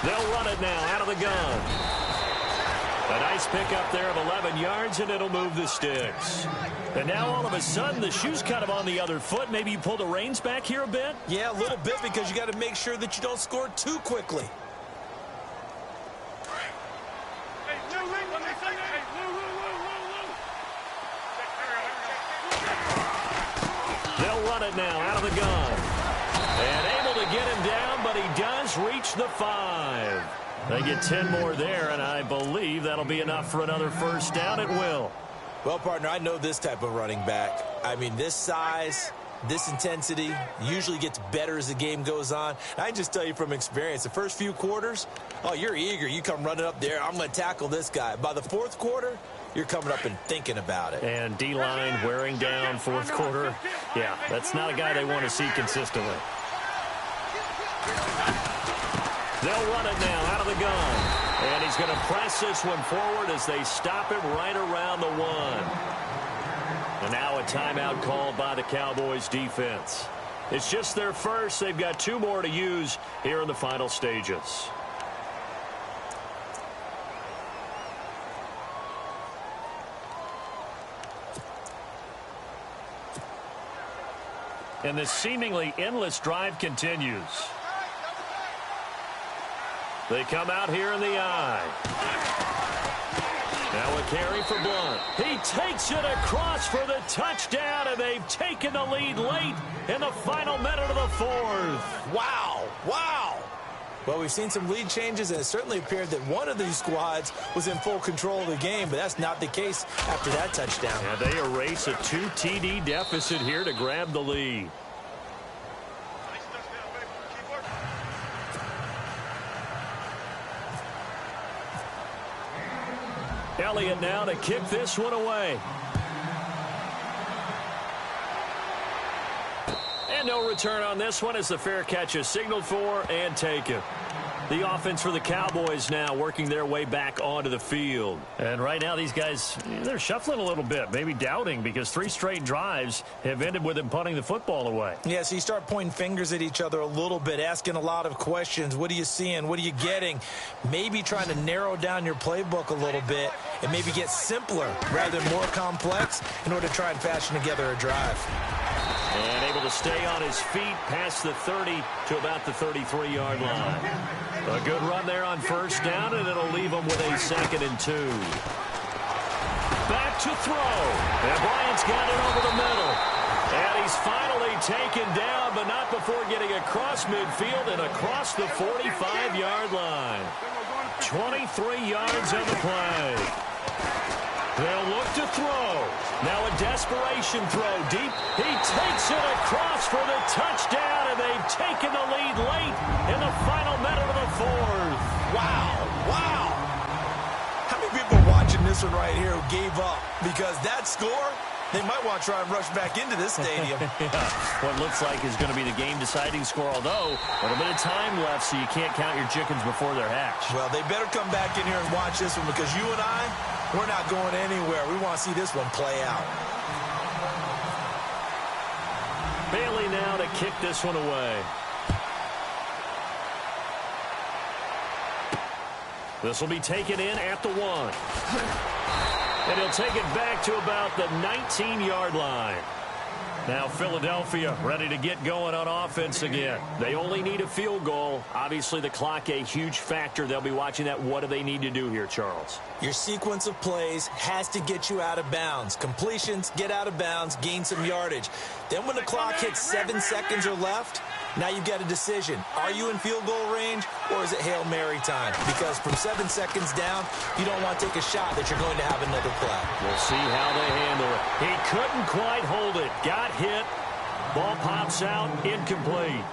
[SPEAKER 2] They'll run it now out of the gun. A nice pickup there of 11 yards, and it'll move the sticks. And now all of a sudden, the shoe's kind of on the other foot. Maybe you pull the reins back here a bit?
[SPEAKER 3] Yeah, a little bit, because you got to make sure that you don't score too quickly.
[SPEAKER 2] They'll run it now out of the gun. And able to get him down, but he does reach the 5. They get 10 more there, and I believe that'll be enough for another first down. It will.
[SPEAKER 3] Well, partner, I know this type of running back. I mean, this size, this intensity usually gets better as the game goes on. I can just tell you from experience, the first few quarters, oh, you're eager. You come running up there, I'm going to tackle this guy. By the fourth quarter, you're coming up and thinking about it.
[SPEAKER 2] And D-line wearing down fourth quarter. Yeah, that's not a guy they want to see consistently. They'll run it now out of the gun. And he's going to press this one forward as they stop him right around the 1. And now a timeout called by the Cowboys defense. It's just their first. They've got 2 more to use here in the final stages. And this seemingly endless drive continues. They come out here in the eye. Now a carry for Blunt. He takes it across for the touchdown, and they've taken the lead late in the final minute of the 4th.
[SPEAKER 3] Wow, wow. Well, we've seen some lead changes, and it certainly appeared that one of these squads was in full control of the game, but that's not the case after that touchdown.
[SPEAKER 2] And they erase a 2 TD deficit here to grab the lead. Elliott now to kick this one away. And no return on this one as the fair catch is signaled for and taken. The offense for the Cowboys now working their way back onto the field. And right now these guys, they're shuffling a little bit, maybe doubting, because 3 straight drives have ended with them punting the football away.
[SPEAKER 3] Yeah, so you start pointing fingers at each other a little bit, asking a lot of questions. What are you seeing? What are you getting? Maybe trying to narrow down your playbook a little bit and maybe get simpler rather than more complex in order to try and fashion together a drive.
[SPEAKER 2] And able to stay on his feet past the 30 to about the 33-yard line. A good run there on first down, and it'll leave him with a 2nd and 2. Back to throw. And Bryant's got it over the middle. And he's finally taken down, but not before getting across midfield and across the 45-yard line. 23 yards on the play. They'll look to throw. Now a desperation throw deep. He takes it across for the touchdown, and they've taken the lead late in the final minute of the 4th.
[SPEAKER 3] Wow, wow. How many people are watching this one right here who gave up? Because that score, they might want to try and rush back into this stadium.
[SPEAKER 2] Yeah. What looks like is going to be the game-deciding score, although a little bit of time left, so you can't count your chickens before they're hatched.
[SPEAKER 3] Well, they better come back in here and watch this one, because you and I, we're not going anywhere. We want to see this one play out.
[SPEAKER 2] Bailey now to kick this one away. This will be taken in at the 1. And he'll take it back to about the 19-yard line. Now Philadelphia ready to get going on offense again. They only need a field goal. Obviously the clock a huge factor. They'll be watching that. What do they need to do here, Charles?
[SPEAKER 3] Your sequence of plays has to get you out of bounds. Completions, get out of bounds, gain some yardage. Then when the clock hits 7 seconds or left, now you've got a decision. Are you in field goal range, or is it Hail Mary time? Because from 7 seconds down, you don't want to take a shot that you're going to have another play.
[SPEAKER 2] We'll see how they handle it. He couldn't quite hold it. Got hit. Ball pops out. Incomplete.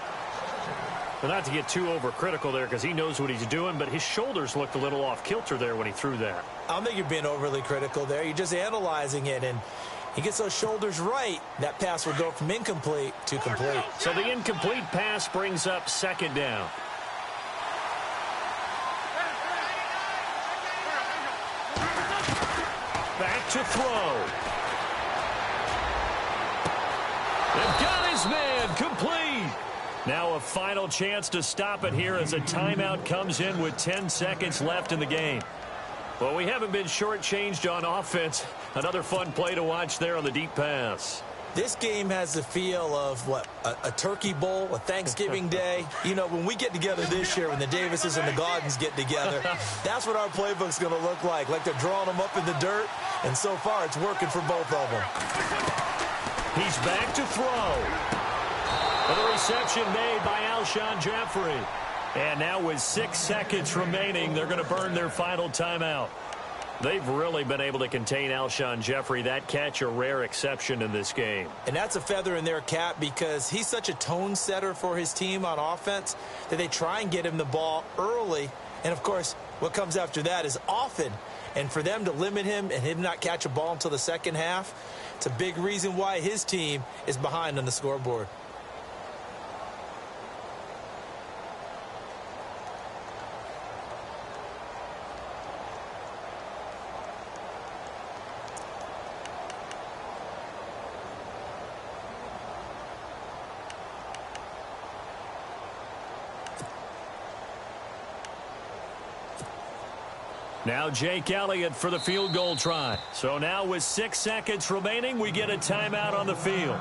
[SPEAKER 2] But not to get too overcritical there, because he knows what he's doing, but his shoulders looked a little off kilter there when he threw that.
[SPEAKER 3] I don't think you're being overly critical there. You're just analyzing it, and he gets those shoulders right, that pass will go from incomplete to complete.
[SPEAKER 2] So the incomplete pass brings up 2nd down. Back to throw. They've got his man complete. Now a final chance to stop it here as a timeout comes in with 10 seconds left in the game. Well, we haven't been shortchanged on offense. Another fun play to watch there on the deep pass.
[SPEAKER 3] This game has the feel of, what, a turkey bowl, a Thanksgiving day. You know, when we get together this year, when the Davises and the Gaudens get together, that's what our playbook's going to look like they're drawing them up in the dirt, and so far it's working for both of them.
[SPEAKER 2] He's back to throw. With a reception made by Alshon Jeffrey. And now with 6 seconds remaining, they're going to burn their final timeout. They've really been able to contain Alshon Jeffrey. That catch a rare exception in this game.
[SPEAKER 3] And that's a feather in their cap because he's such a tone setter for his team on offense that they try and get him the ball early. And, of course, what comes after that is often. And for them to limit him and him not catch a ball until the second half, it's a big reason why his team is behind on the scoreboard.
[SPEAKER 2] Now Jake Elliott for the field goal try. So now with 6 seconds remaining, we get a timeout on the field.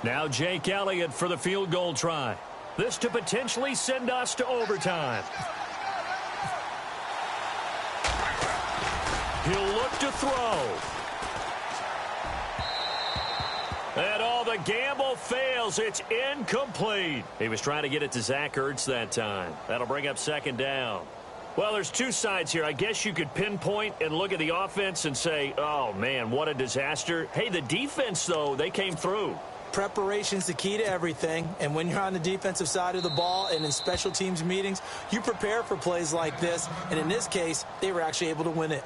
[SPEAKER 2] Now Jake Elliott for the field goal try. This to potentially send us to overtime. He'll look to throw. And all the gamble fails. It's incomplete. He was trying to get it to Zach Ertz that time. That'll bring up second down. Well, there's two sides here. I guess you could pinpoint and look at the offense and say, oh, man, what a disaster. Hey, the defense, though, they came through.
[SPEAKER 3] Preparation's the key to everything, and when you're on the defensive side of the ball and in special teams meetings, you prepare for plays like this, and in this case, they were actually able to win it.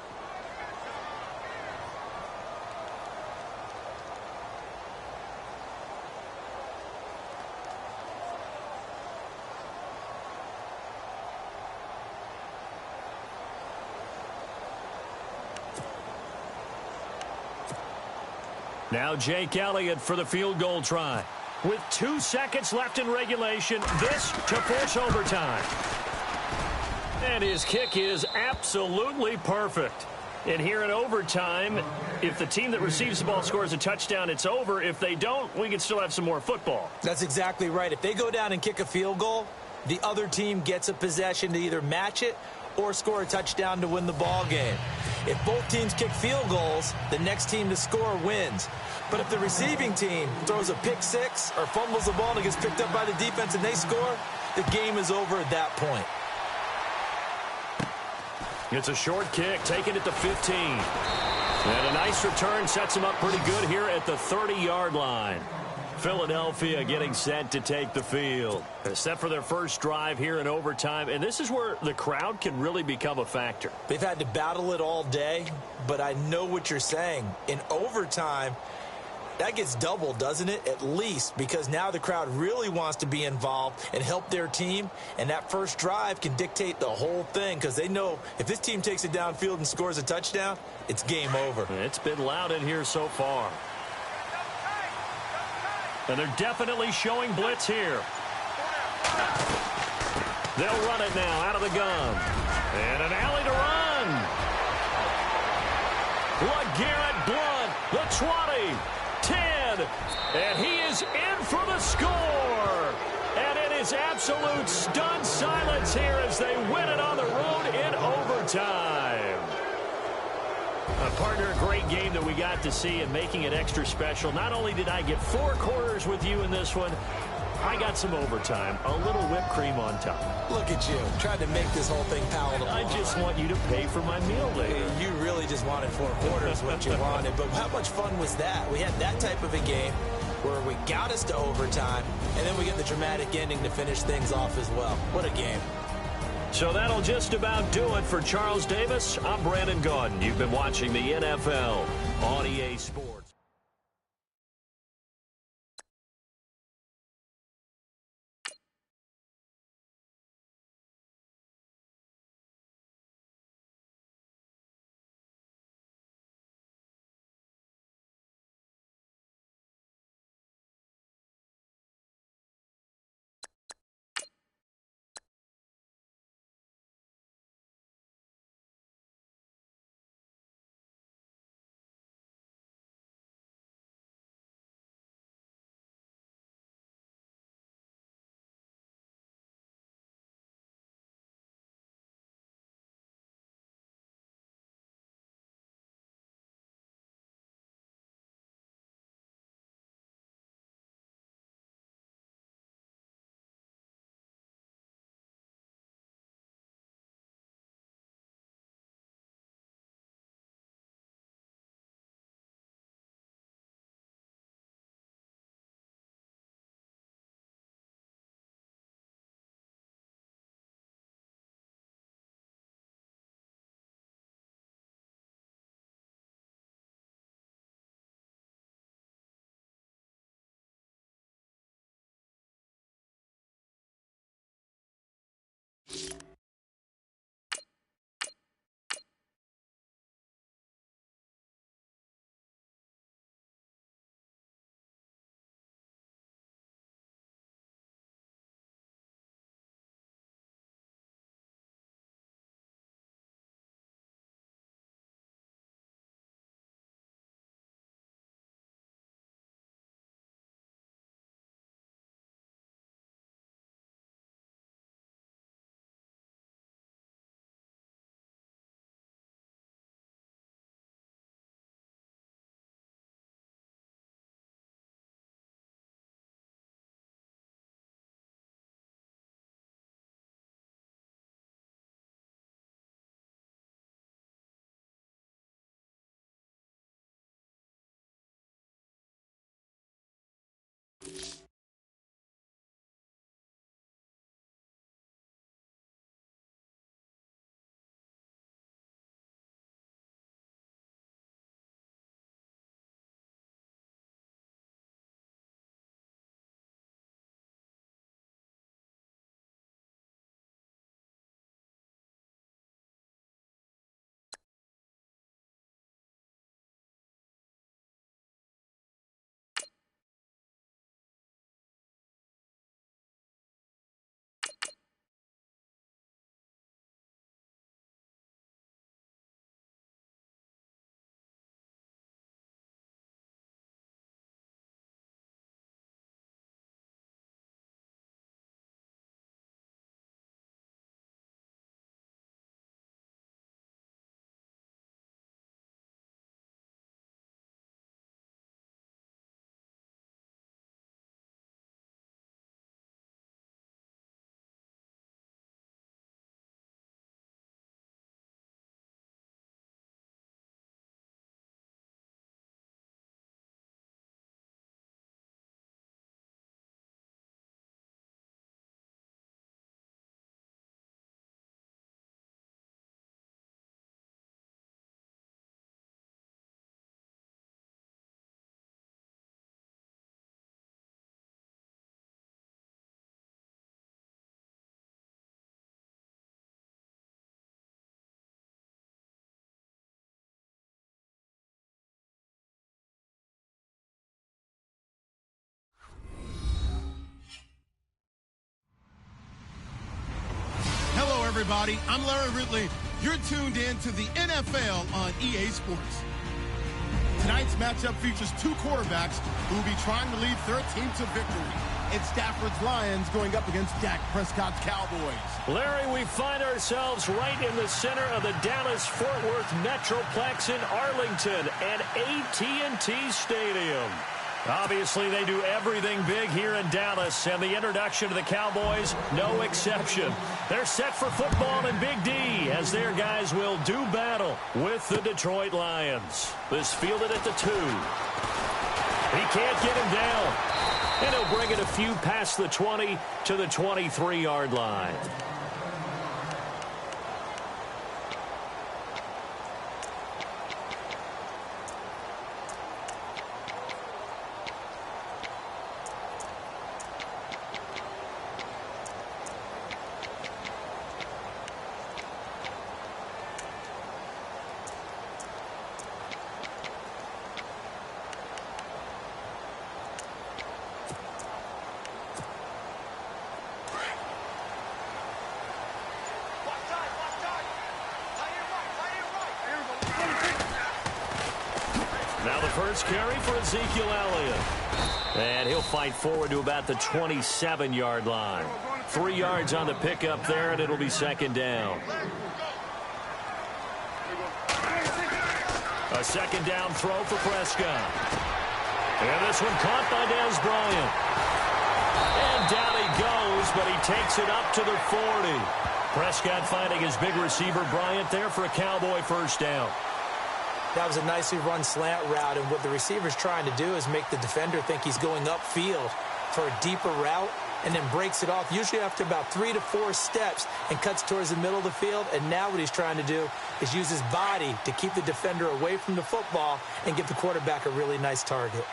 [SPEAKER 2] Now Jake Elliott for the field goal try. With 2 seconds left in regulation, this to force overtime. And his kick is absolutely perfect. And here in overtime, if the team that receives the ball scores a touchdown, it's over. If they don't, we can still have some more football.
[SPEAKER 3] That's exactly right. If they go down and kick a field goal, the other team gets a possession to either match it or score a touchdown to win the ball game. If both teams kick field goals, the next team to score wins. But if the receiving team throws a pick six or fumbles the ball and it gets picked up by the defense and they score, the game is over at that point.
[SPEAKER 2] It's a short kick, taking it to 15. And a nice return sets him up pretty good here at the 30-yard line. Philadelphia getting set to take the field. They're set for their first drive here in overtime, and this is where the crowd can really become a factor.
[SPEAKER 3] They've had to battle it all day, but I know what you're saying. In overtime, that gets doubled, doesn't it? At least, because now the crowd really wants to be involved and help their team, and that first drive can dictate the whole thing because they know if this team takes it downfield and scores a touchdown, it's game over.
[SPEAKER 2] It's been loud in here so far. And they're definitely showing blitz here. They'll run it now out of the gun. And an alley to run. LeGarrette Blount, the 20, 10, and he is in for the score. And it is absolute stunned silence here as they win it on the road in overtime. Partner, a great game that we got to see and making it extra special. Not only did I get 4 quarters with you in this one, I got some overtime, a little whipped cream on top.
[SPEAKER 3] Look at you, trying to make this whole thing palatable.
[SPEAKER 2] I just want you to pay for my meal later.
[SPEAKER 3] You really just wanted 4 quarters, what you wanted. But how much fun was that? We had that type of a game where we got us to overtime, and then we get the dramatic ending to finish things off as well. What a game.
[SPEAKER 2] So that'll just about do it for Charles Davis. I'm Brandon Gaudin. You've been watching the NFL on EA Sports.
[SPEAKER 1] everybody. I'm Larry Ridley. You're tuned in to the NFL on EA Sports. Tonight's matchup features two quarterbacks who will be trying to lead their team to victory. It's Stafford's Lions going up against Dak Prescott's Cowboys.
[SPEAKER 2] Larry, we find ourselves right in the center of the Dallas-Fort Worth Metroplex in Arlington at AT&T Stadium. Obviously, they do everything big here in Dallas, and the introduction to the Cowboys, no exception. They're set for football in Big D as their guys will do battle with the Detroit Lions. This fielded at the 2. He can't get him down, and he'll bring it a few past the 20 to the 23-yard line. Now the first carry for Ezekiel Elliott. And he'll fight forward to about the 27-yard line. 3 yards on the pickup there, and it'll be second down. A second down throw for Prescott. And this one caught by Dez Bryant. And down he goes, but he takes it up to the 40. Prescott finding his big receiver Bryant there for a Cowboy first down.
[SPEAKER 3] That was a nicely run slant route, and what the receiver's trying to do is make the defender think he's going upfield for a deeper route and then breaks it off, usually after about 3 to 4 steps, and cuts towards the middle of the field. And now what he's trying to do is use his body to keep the defender away from the football and give the quarterback a really nice target.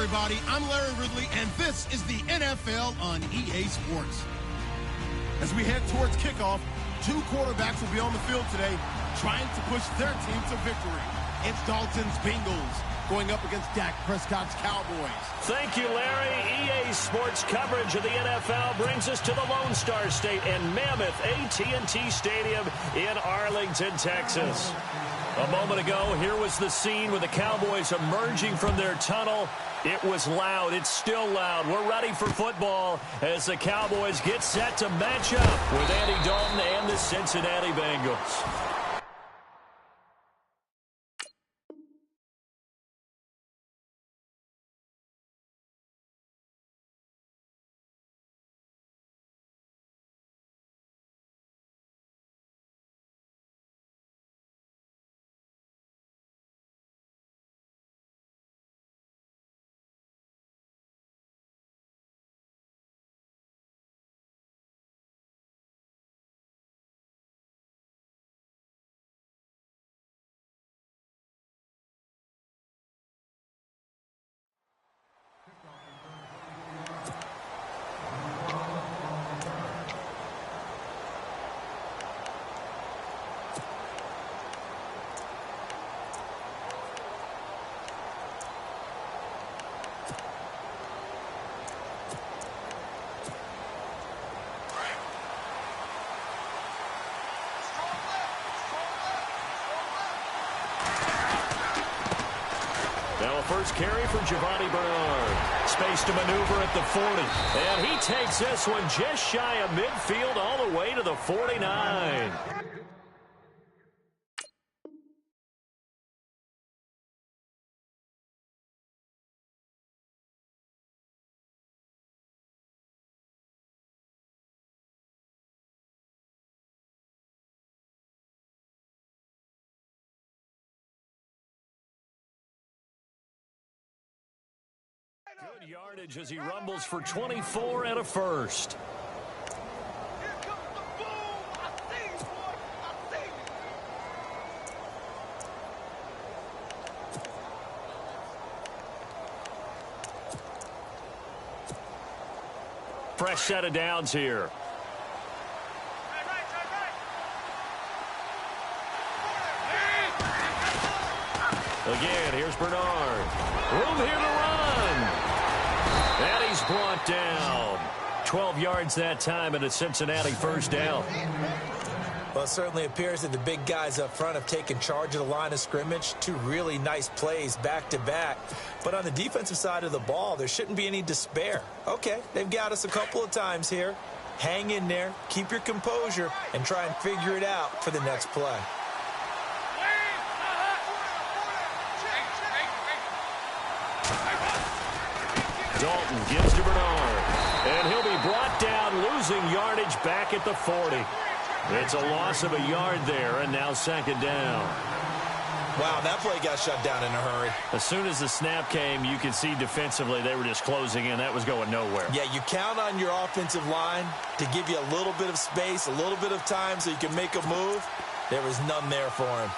[SPEAKER 1] Everybody, I'm Larry Ridley, and this is the NFL on EA Sports. As we head towards kickoff, two quarterbacks will be on the field today trying to push their team to victory. It's Dalton's Bengals going up against Dak Prescott's Cowboys.
[SPEAKER 2] Thank you, Larry. EA Sports coverage of the NFL brings us to the Lone Star State and mammoth AT&T Stadium in Arlington, Texas. A moment ago, here was the scene with the Cowboys emerging from their tunnel. It was loud. It's still loud. We're ready for football as the Cowboys get set to match up with Andy Dalton and the Cincinnati Bengals. first carry for Giovanni Bernard. Space to maneuver at the 40. And he takes this one just shy of midfield all the way to the 49. Good yardage as he rumbles for 24 and a first.
[SPEAKER 4] Here comes the boom. I see you, boy. I see you.
[SPEAKER 2] Fresh set of downs here. Again, here's Bernard. Room here to run. And he's brought down. 12 yards that time and a Cincinnati first down.
[SPEAKER 3] Well, it certainly appears that the big guys up front have taken charge of the line of scrimmage. Two really nice plays back-to-back. But on the defensive side of the ball, there shouldn't be any despair. Okay, they've got us a couple of times here. Hang in there, keep your composure, and try and figure it out for the next play.
[SPEAKER 2] Dalton gives to Bernard. And he'll be brought down, losing yardage back at the 40. It's a loss of a yard there, and now second down.
[SPEAKER 3] Wow, that play got shut down in a hurry.
[SPEAKER 2] As soon as the snap came, you could see defensively they were just closing in. That was going nowhere.
[SPEAKER 3] Yeah, you count on your offensive line to give you a little bit of space, a little bit of time so you can make a move. There was none there for him.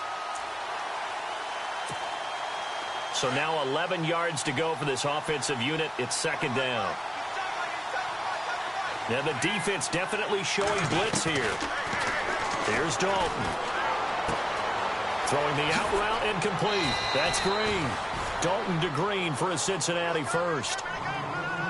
[SPEAKER 2] So now 11 yards to go for this offensive unit. It's second down. Now the defense definitely showing blitz here. Here's Dalton. Throwing the out route incomplete. That's Green. Dalton to Green for a Cincinnati first.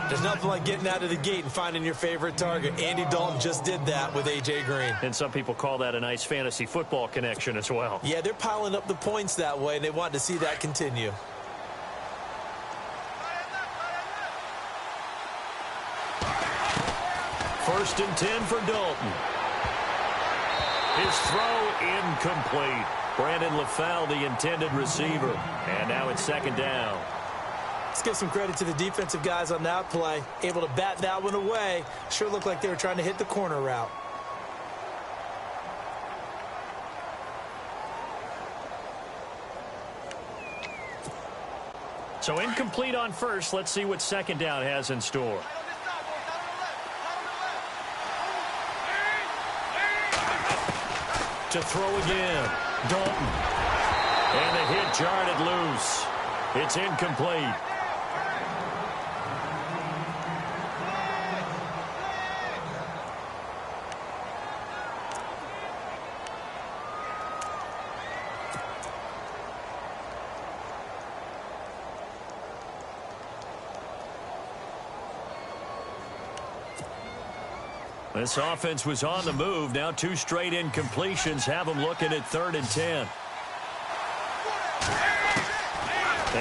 [SPEAKER 3] There's nothing like getting out of the gate and finding your favorite target. Andy Dalton just did that with A.J. Green.
[SPEAKER 2] And some people call that a nice fantasy football connection as well.
[SPEAKER 3] Yeah, they're piling up the points that way, and they want to see that continue.
[SPEAKER 2] First and 10 for Dalton. His throw incomplete. Brandon LaFell, the intended receiver. And now it's second down.
[SPEAKER 3] Let's give some credit to the defensive guys on that play. Able to bat that one away. Sure looked like they were trying to hit the corner route.
[SPEAKER 2] So incomplete on first. Let's see what second down has in store. To throw again. Dalton. And the hit jarred it loose. It's incomplete. This offense was on the move. Now two straight incompletions have them looking at 3rd and 10.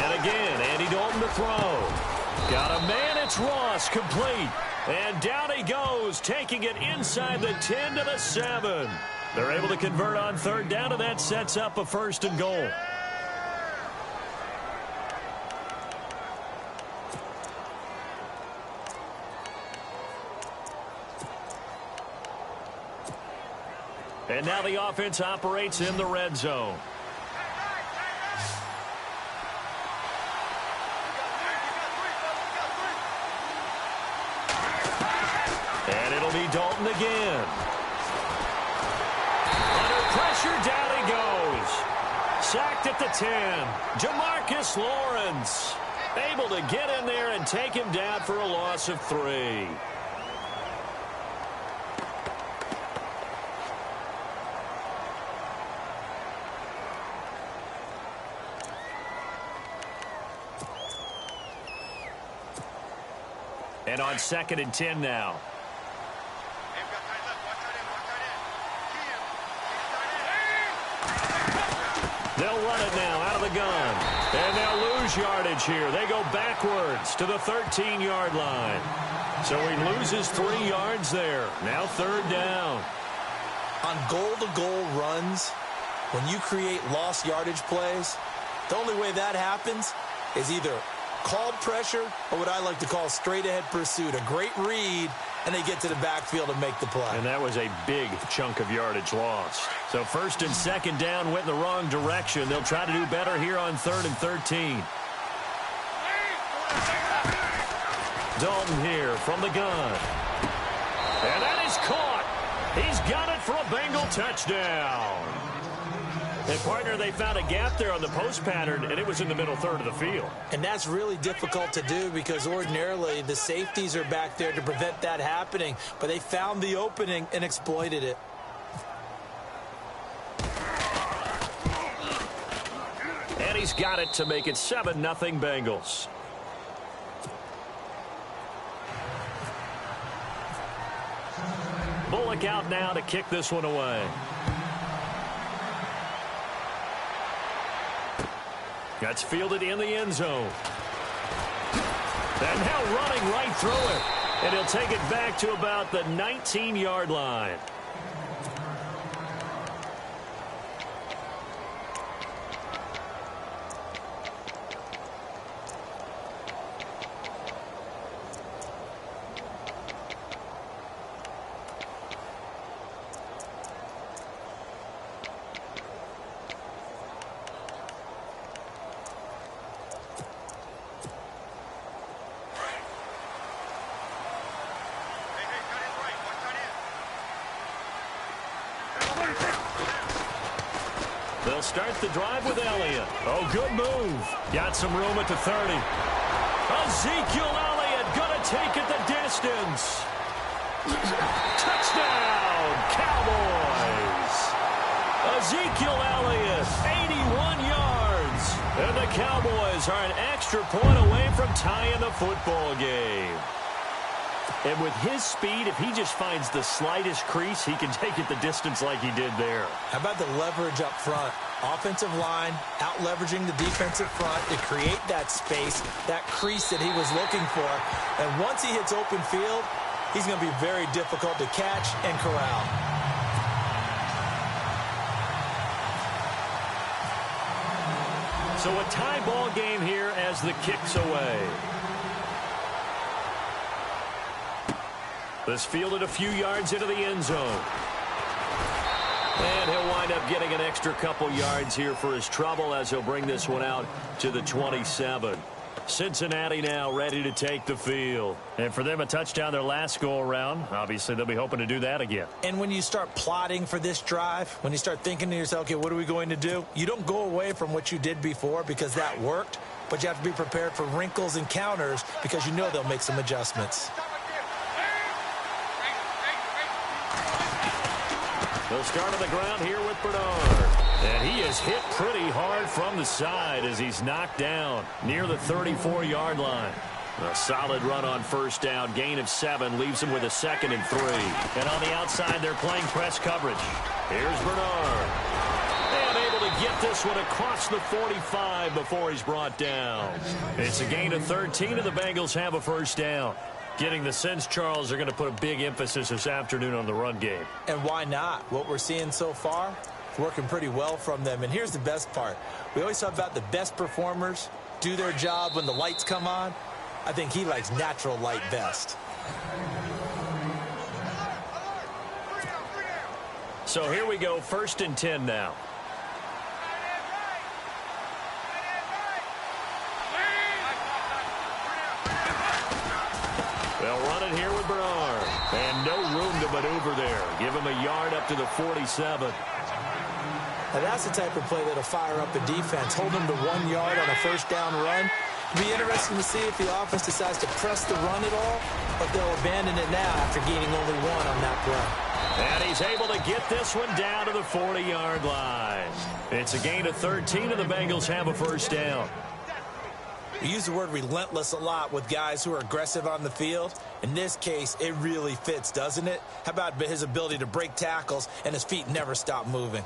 [SPEAKER 2] And again, Andy Dalton to throw. Got a man, it's Ross, complete. And down he goes, taking it inside the 10 to the 7. They're able to convert on 3rd down, and that sets up a 1st and goal. And now the offense operates in the red zone. And it'll be Dalton again. Under pressure, down he goes. Sacked at the 10. Jamarcus Lawrence able to get in there and take him down for a loss of 3. And on 2nd and 10 now. They'll run it now out of the gun. And they'll lose lose yardage here. They go backwards to the 13-yard line. So he loses 3 yards there. Now 3rd down.
[SPEAKER 3] On goal-to-goal runs, when you create lost yardage plays, the only way that happens is either called pressure or what I like to call straight-ahead pursuit. A great read, and they get to the backfield and make the play.
[SPEAKER 2] And that was a big chunk of yardage lost. So 1st and 2nd down went in the wrong direction. They'll try to do better here on 3rd and 13. Dalton here from the gun. And that is caught. He's got it for a Bengal touchdown. And, partner, they found a gap there on the post pattern, and it was in the middle 3rd of the field.
[SPEAKER 3] And that's really difficult to do because ordinarily the safeties are back there to prevent that happening. But they found the opening and exploited it.
[SPEAKER 2] And he's got it to make it 7-0 Bengals. Bullock out now to kick this one away. That's fielded in the end zone. And now running right through it. And he'll take it back to about the 19-yard line. They'll start the drive with Elliott. Oh, good move. Got some room at the 30. Ezekiel Elliott going to take it the distance. Touchdown, Cowboys. Ezekiel Elliott, 81 yards. And the Cowboys are an extra point away from tying the football game. And with his speed, if he just finds the slightest crease, he can take it the distance like he did there.
[SPEAKER 3] How about the leverage up front? Offensive line out-leveraging the defensive front to create that space, that crease that he was looking for. And once he hits open field, he's going to be very difficult to catch and corral.
[SPEAKER 2] So a tie ball game here as the kick's away. This fielded a few yards into the end zone. And he'll wind up getting an extra couple yards here for his trouble as he'll bring this one out to the 27. Cincinnati now ready to take the field. And for them, a touchdown their last go-around. Obviously, they'll be hoping to do that again.
[SPEAKER 3] And when you start plotting for this drive, when you start thinking to yourself, okay, what are we going to do? You don't go away from what you did before because that worked, but you have to be prepared for wrinkles and counters because you know they'll make some adjustments.
[SPEAKER 2] They'll start on the ground here with Bernard. And he is hit pretty hard from the side as he's knocked down near the 34-yard line. A solid run on first down. Gain of 7 leaves him with a 2nd and 3. And on the outside, they're playing press coverage. Here's Bernard. And able to get this one across the 45 before he's brought down. It's a gain of 13, and the Bengals have a first down. Getting the sense, Charles, are going to put a big emphasis this afternoon on the run game.
[SPEAKER 3] And why not? What we're seeing so far, it's working pretty well from them. And here's the best part. We always talk about the best performers do their job when the lights come on. I think he likes natural light best.
[SPEAKER 2] So here we go, 1st and 10 now. They'll run it here with Bernard. And no room to maneuver there. Give him a yard up to the 47.
[SPEAKER 3] Now that's the type of play that'll fire up the defense. Hold them to 1 yard on a first down run. It'll be interesting to see if the offense decides to press the run at all, or if they'll abandon it now after gaining only 1 on that play.
[SPEAKER 2] And he's able to get this one down to the 40-yard line. It's a gain of 13, and the Bengals have a first down.
[SPEAKER 3] We use the word relentless a lot with guys who are aggressive on the field. In this case, it really fits, doesn't it? How about his ability to break tackles and his feet never stop moving?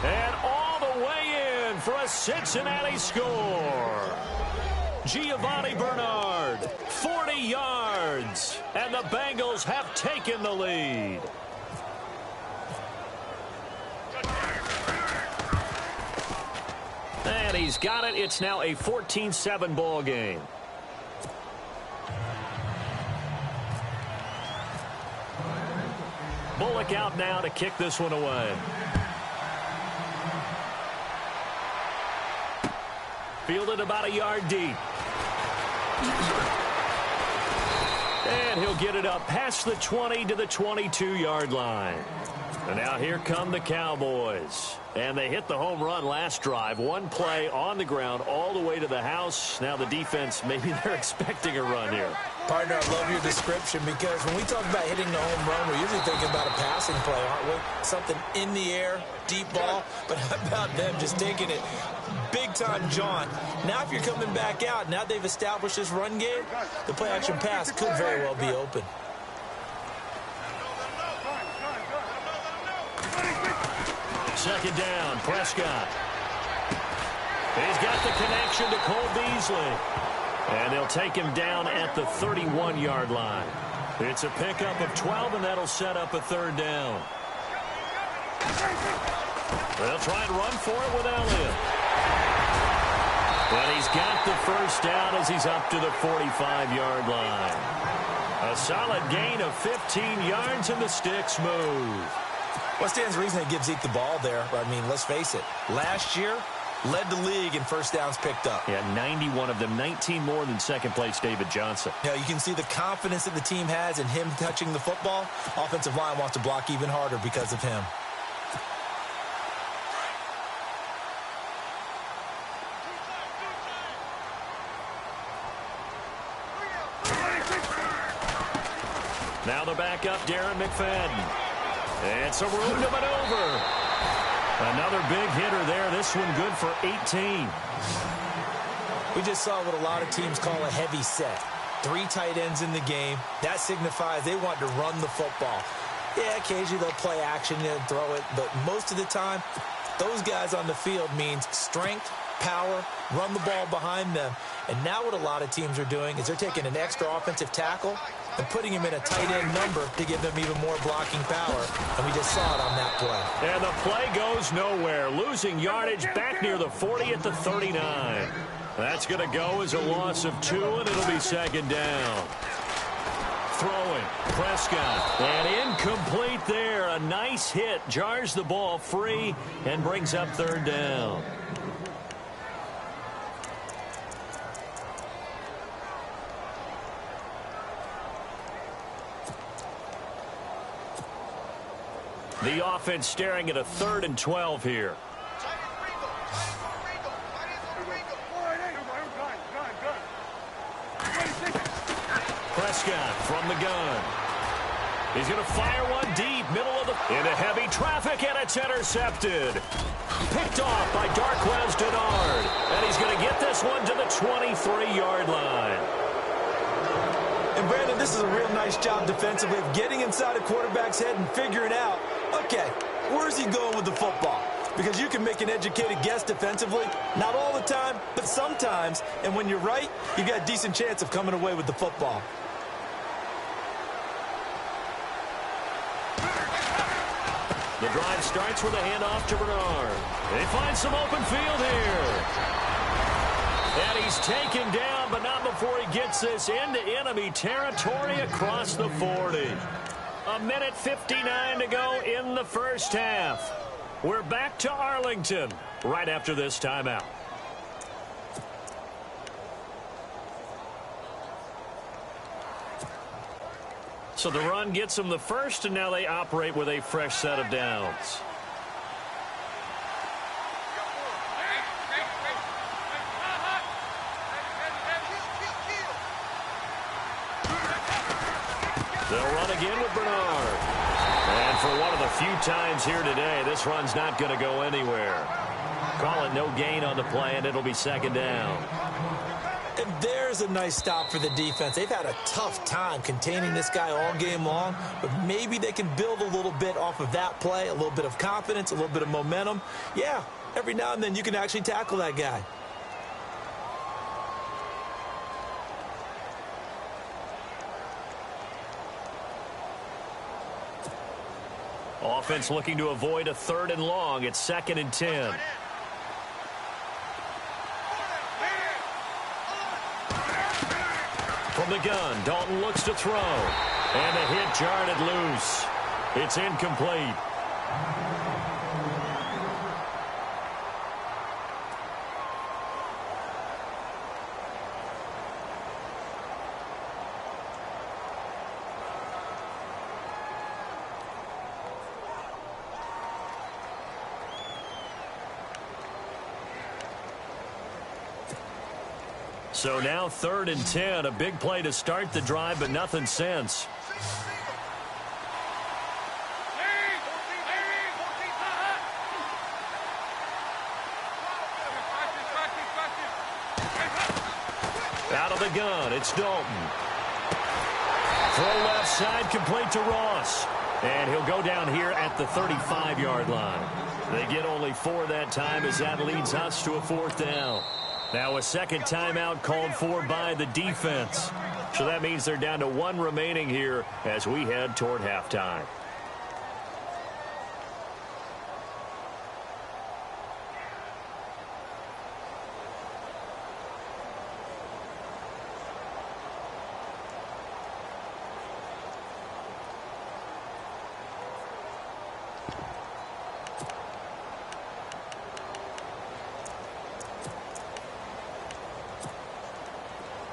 [SPEAKER 2] And all the way in for a Cincinnati score. Giovanni Bernard, 40 yards, and the Bengals have taken the lead. And he's got it. It's now a 14-7 ball game. Bullock out now to kick this one away. Fielded about a yard deep. And he'll get it up past the 20 to the 22-yard line. And now here come the Cowboys. And they hit the home run last drive. One play on the ground all the way to the house. Now the defense, maybe they're expecting a run here.
[SPEAKER 3] Partner, I love your description because when we talk about hitting the home run, we're usually thinking about a passing play, aren't we? Something in the air, deep ball. But how about them just taking it big-time jaunt? Now if you're coming back out, now they've established this run game, the play-action pass could very well be open.
[SPEAKER 2] Second down, Prescott. He's got the connection to Cole Beasley. And they'll take him down at the 31-yard line. It's a pickup of 12, and that'll set up a third down. They'll try and run for it with Elliott. But he's got the first down as he's up to the 45-yard line. A solid gain of 15 yards, and the sticks move.
[SPEAKER 3] What stands to reason it gives Zeke the ball there? I mean, let's face it. Last year, led the league in first downs picked up.
[SPEAKER 2] Yeah, 91 of them, 19 more than second-place David Johnson.
[SPEAKER 3] Yeah, you can see the confidence that the team has in him touching the football. Offensive line wants to block even harder because of him.
[SPEAKER 2] Now the backup, Darren McFadden. And some room to maneuver. Another big hitter there. This one good for 18.
[SPEAKER 3] We just saw what a lot of teams call a heavy set. 3 tight ends in the game. That signifies they want to run the football. Yeah, occasionally they'll play action and throw it, but most of the time, those guys on the field means strength, power, run the ball behind them. And now what a lot of teams are doing is they're taking an extra offensive tackle and putting him in a tight end number to give them even more blocking power. And we just saw it on that play.
[SPEAKER 2] And the play goes nowhere. Losing yardage back near the 40 at the 39. That's going to go as a loss of 2, and it'll be second down. Throwing, Prescott, and incomplete there. A nice hit, jars the ball free, and brings up third down. The offense staring at a 3rd and 12 here. Prescott from the gun. He's going to fire one deep, middle of the... into heavy traffic, and it's intercepted. Picked off by Darquez Denard. And he's going to get this one to the 23-yard line.
[SPEAKER 3] And Brandon, this is a real nice job defensively of getting inside a quarterback's head and figuring out, okay, where's he going with the football? Because you can make an educated guess defensively, not all the time, but sometimes. And when you're right, you've got a decent chance of coming away with the football.
[SPEAKER 2] The drive starts with a handoff to Bernard. They find some open field here. And he's taken down, but not before he gets this into enemy territory across the 40. A minute 59 to go in the first half. We're back to Arlington right after this timeout. So the run gets them the first, and now they operate with a fresh set of downs. They'll run again with Bernard. And for one of the few times here today, this run's not going to go anywhere. Call it no gain on the play, and it'll be second down.
[SPEAKER 3] And there's a nice stop for the defense. They've had a tough time containing this guy all game long, but maybe they can build a little bit off of that play, a little bit of confidence, a little bit of momentum. Yeah, every now and then you can actually tackle that guy.
[SPEAKER 2] Offense looking to avoid a 3rd and long. It's 2nd and 10. From the gun, Dalton looks to throw. And the hit jarred it loose. It's incomplete. So now 3rd and 10, a big play to start the drive, but nothing since. Out of the gun, it's Dalton. Throw left side, complete to Ross. And he'll go down here at the 35-yard line. They get only 4 that time as that leads us to a 4th down. Now a second timeout called for by the defense. So that means they're down to 1 remaining here as we head toward halftime.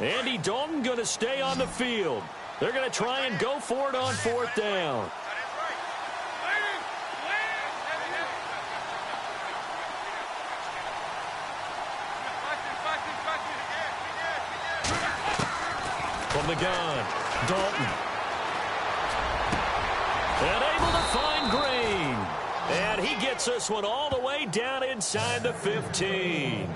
[SPEAKER 2] Andy Dalton going to stay on the field. They're going to try and go for it on 4th down. From the gun, Dalton. And able to find Green. And he gets this one all the way down inside the 15.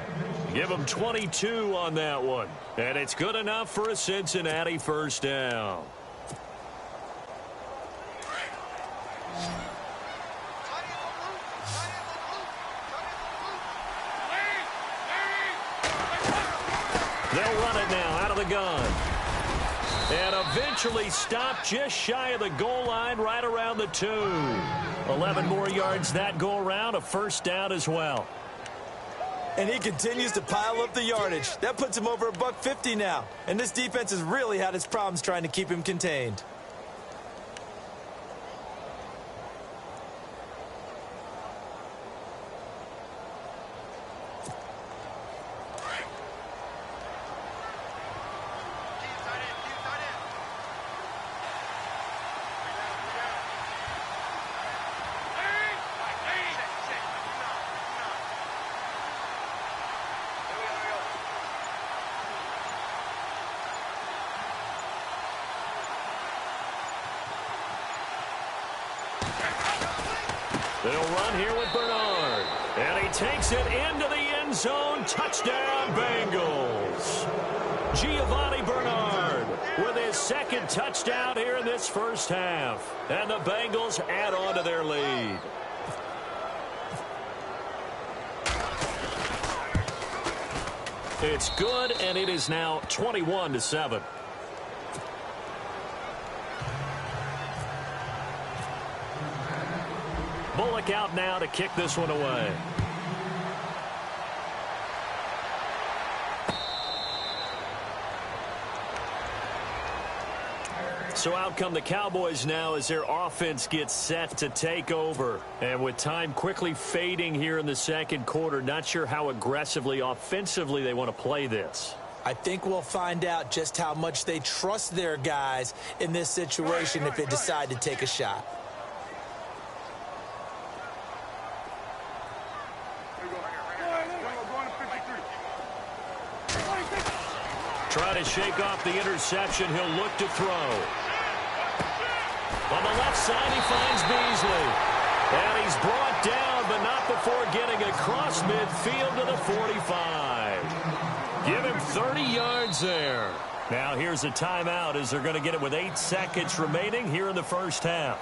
[SPEAKER 2] Give him 22 on that one. And it's good enough for a Cincinnati 1st down. They'll run it now out of the gun. And eventually stopped just shy of the goal line right around the 2. 11 more yards that go around, a 1st down as well.
[SPEAKER 3] And he continues to pile up the yardage. That puts him over $150 now. And this defense has really had its problems trying to keep him contained.
[SPEAKER 2] They'll run here with Bernard. And he takes it into the end zone. Touchdown, Bengals. Giovanni Bernard with his 2nd touchdown here in this 1st half. And the Bengals add on to their lead. It's good, and it is now 21-7. Bullock out now to kick this one away. So out come the Cowboys now as their offense gets set to take over. And with time quickly fading here in the 2nd quarter, not sure how aggressively, offensively they want to play this.
[SPEAKER 3] I think we'll find out just how much they trust their guys in this situation if they decide to take a shot.
[SPEAKER 2] Try to shake off the interception. He'll look to throw. On the left side, he finds Beasley. And he's brought down, but not before getting across midfield to the 45. Give him 30 yards there. Now here's a timeout as they're going to get it with 8 seconds remaining here in the first half.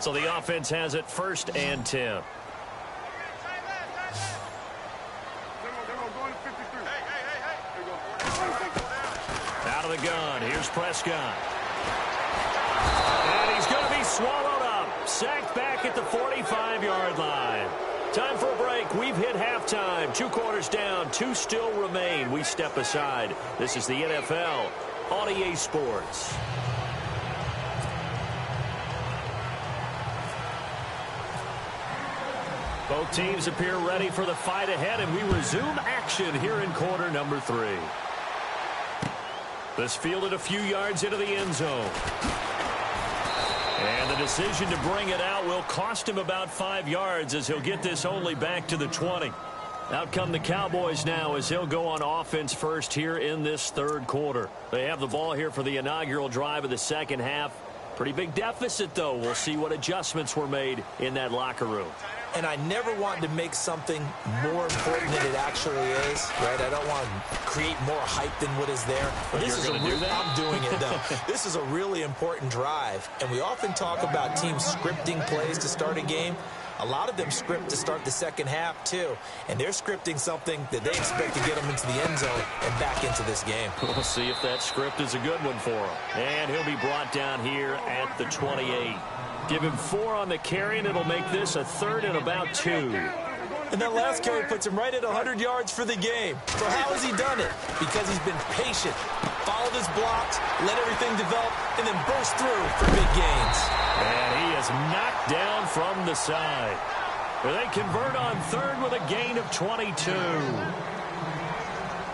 [SPEAKER 2] So the offense has it 1st and 10. Out of the gun, here's Prescott. And he's going to be swallowed up. Sacked back at the 45-yard line. Time for a break. We've hit halftime. 2 quarters down, 2 still remain. We step aside. This is the NFL on EA Sports. Both teams appear ready for the fight ahead, and we resume action here in quarter number 3. This fielded a few yards into the end zone. And the decision to bring it out will cost him about 5 yards as he'll get this only back to the 20. Out come the Cowboys now as he'll go on offense first here in this 3rd quarter. They have the ball here for the inaugural drive of the 2nd half. Pretty big deficit, though. We'll see what adjustments were made in that locker room.
[SPEAKER 3] And I never want to make something more important than it actually is, right? I don't want to create more hype than what is there.
[SPEAKER 2] But this is
[SPEAKER 3] I'm doing it, though. This is a really important drive, and we often talk about teams scripting plays to start a game. A lot of them script to start the 2nd half, too. And they're scripting something that they expect to get them into the end zone and back into this game.
[SPEAKER 2] We'll see if that script is a good one for him. And he'll be brought down here at the 28. Give him 4 on the carry, and it'll make this a 3rd and about 2.
[SPEAKER 3] And that last carry puts him right at 100 yards for the game. So how has he done it? Because he's been patient, followed his blocks, let everything develop, and then burst through for big gains.
[SPEAKER 2] And he is knocked down from the side. They convert on 3rd with a gain of 22.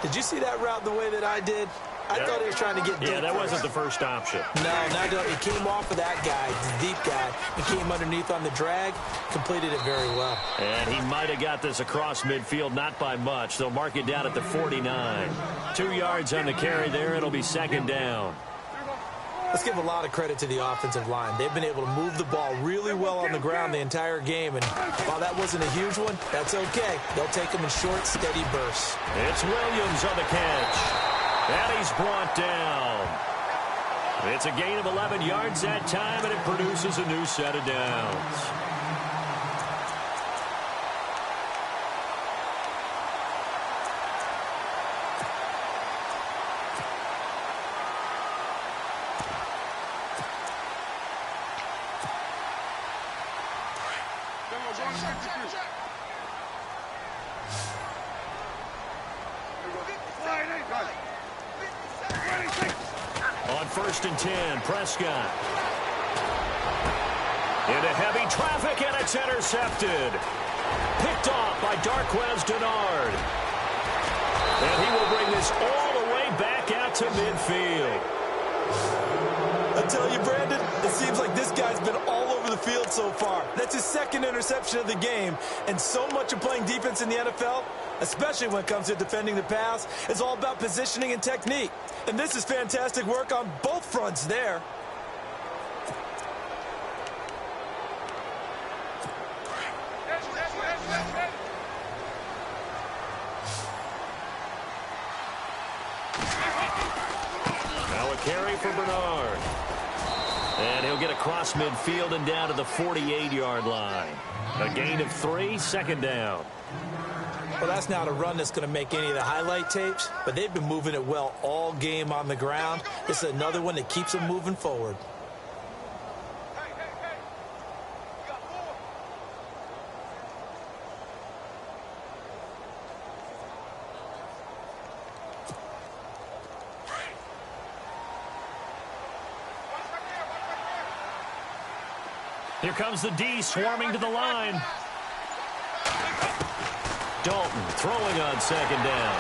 [SPEAKER 3] Did you see that route the way that I did? I thought he was trying to get deep.
[SPEAKER 2] Yeah, that wasn't the first option.
[SPEAKER 3] No, it came off of that guy, the deep guy. He came underneath on the drag, completed it very well.
[SPEAKER 2] And he might have got this across midfield, not by much. They'll mark it down at the 49. 2 yards on the carry there. It'll be 2nd down.
[SPEAKER 3] Let's give a lot of credit to the offensive line. They've been able to move the ball really well on the ground the entire game. And while that wasn't a huge one, that's okay. They'll take them in short, steady bursts.
[SPEAKER 2] It's Williams on the catch. And he's brought down. It's a gain of 11 yards that time, and it produces a new set of downs. On 1st and 10, Prescott. Into heavy traffic, and it's intercepted. Picked off by Darquez Denard. And he will bring this all the way back out to midfield.
[SPEAKER 3] I tell you, Brandon, it seems like this guy's been all over the field so far. That's his 2nd interception of the game. And so much of playing defense in the NFL, especially when it comes to defending the pass, is all about positioning and technique. And this is fantastic work on both fronts there.
[SPEAKER 2] Now a carry for Bernard. And he'll get across midfield and down to the 48-yard line. A gain of 3, 2nd down.
[SPEAKER 3] Well, that's not a run that's going to make any of the highlight tapes, but they've been moving it well all game on the ground. This is another one that keeps them moving forward.
[SPEAKER 2] Here comes the D swarming to the line. Dalton throwing on 2nd down.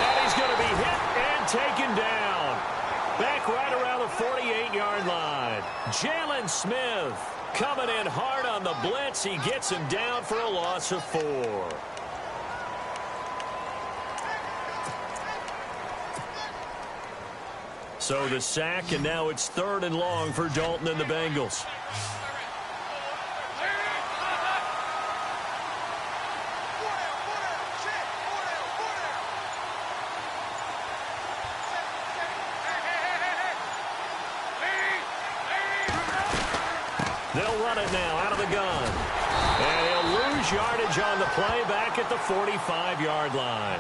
[SPEAKER 2] And he's going to be hit and taken down. Back right around the 48-yard line. Jalen Smith coming in hard on the blitz. He gets him down for a loss of 4. So the sack, and now it's 3rd and long for Dalton and the Bengals. They'll run it now out of the gun. And he'll lose yardage on the play back at the 45-yard line.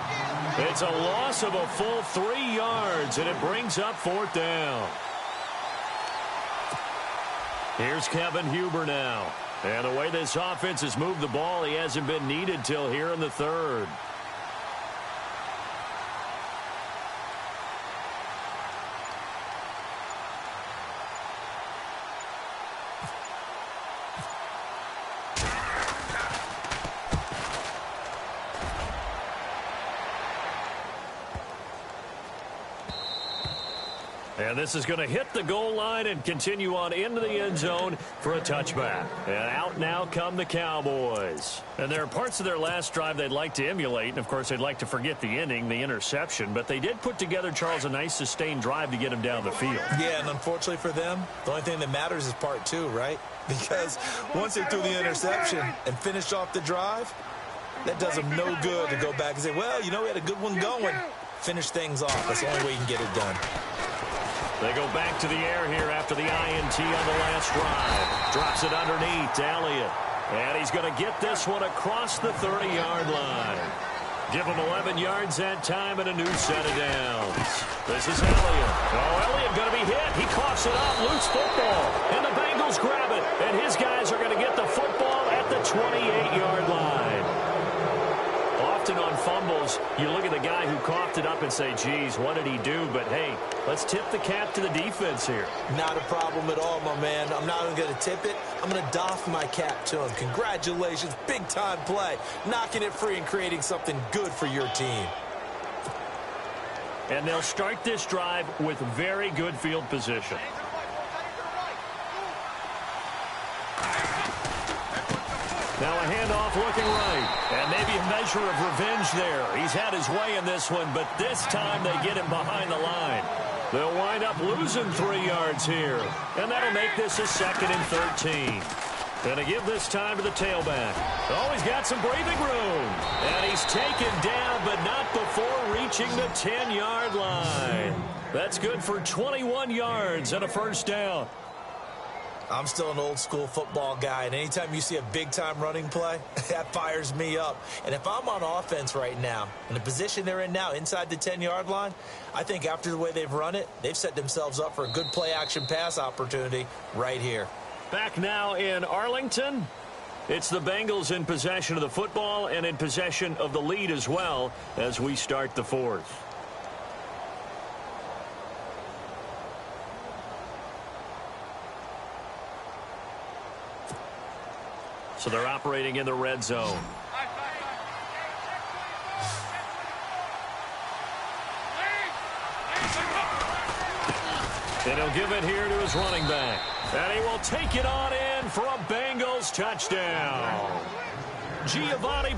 [SPEAKER 2] It's a loss of a full 3 yards, and it brings up 4th down. Here's Kevin Huber now. And the way this offense has moved the ball, he hasn't been needed till here in the 3rd. And this is going to hit the goal line and continue on into the end zone for a touchback. And out now come the Cowboys. And there are parts of their last drive they'd like to emulate. And, of course, they'd like to forget the ending, the interception. But they did put together, Charles, a nice sustained drive to get him down the field. Yeah, and unfortunately for them, the only thing that matters is part 2, right? Because once they threw the interception and finished off the drive, that does them no good to go back and say, well, you know, we had a good one going. Finish things off. That's the only way you can get it done. They go back to the air here after the INT on the last drive. Drops it underneath to Elliott. And he's going to get this one across the 30-yard line. Give him 11 yards that time and a new set of downs. This is Elliott. Oh, Elliott going to be hit. He coughs it up. Loose football. And the Bengals grab it. And his guys are going to get the football at the 28-yard line. Often on fumbles, you look at the guy who coughed it up and say, geez, what did he do? But, hey, let's tip the cap to the defense here. Not a problem at all, my man. I'm not even going to tip it. I'm going to doff my cap to him. Congratulations. Big-time play. Knocking it free and creating something good for your team. And they'll start this drive with very good field position. Now a handoff looking right. And maybe a measure of revenge there. He's had his way in this one, but this time they get him behind the line. They'll wind up losing 3 yards here. And that'll make this a 2nd and 13. Going to give this time to the tailback. Oh, he's got some breathing room. And he's taken down, but not before reaching the 10-yard line. That's good for 21 yards and a 1st down. I'm still an old-school football guy, and anytime you see a big-time running play, that fires me up. And if I'm on offense right now, in the position they're in now, inside the 10-yard line, I think after the way they've run it, they've set themselves up for a good play-action pass opportunity right here. Back now in Arlington. It's the Bengals in possession of the football and in possession of the lead as well as we start the 4th. So they're operating in the red zone. And he'll give it here to his running back. And he will take it on in for a Bengals touchdown. Giovanni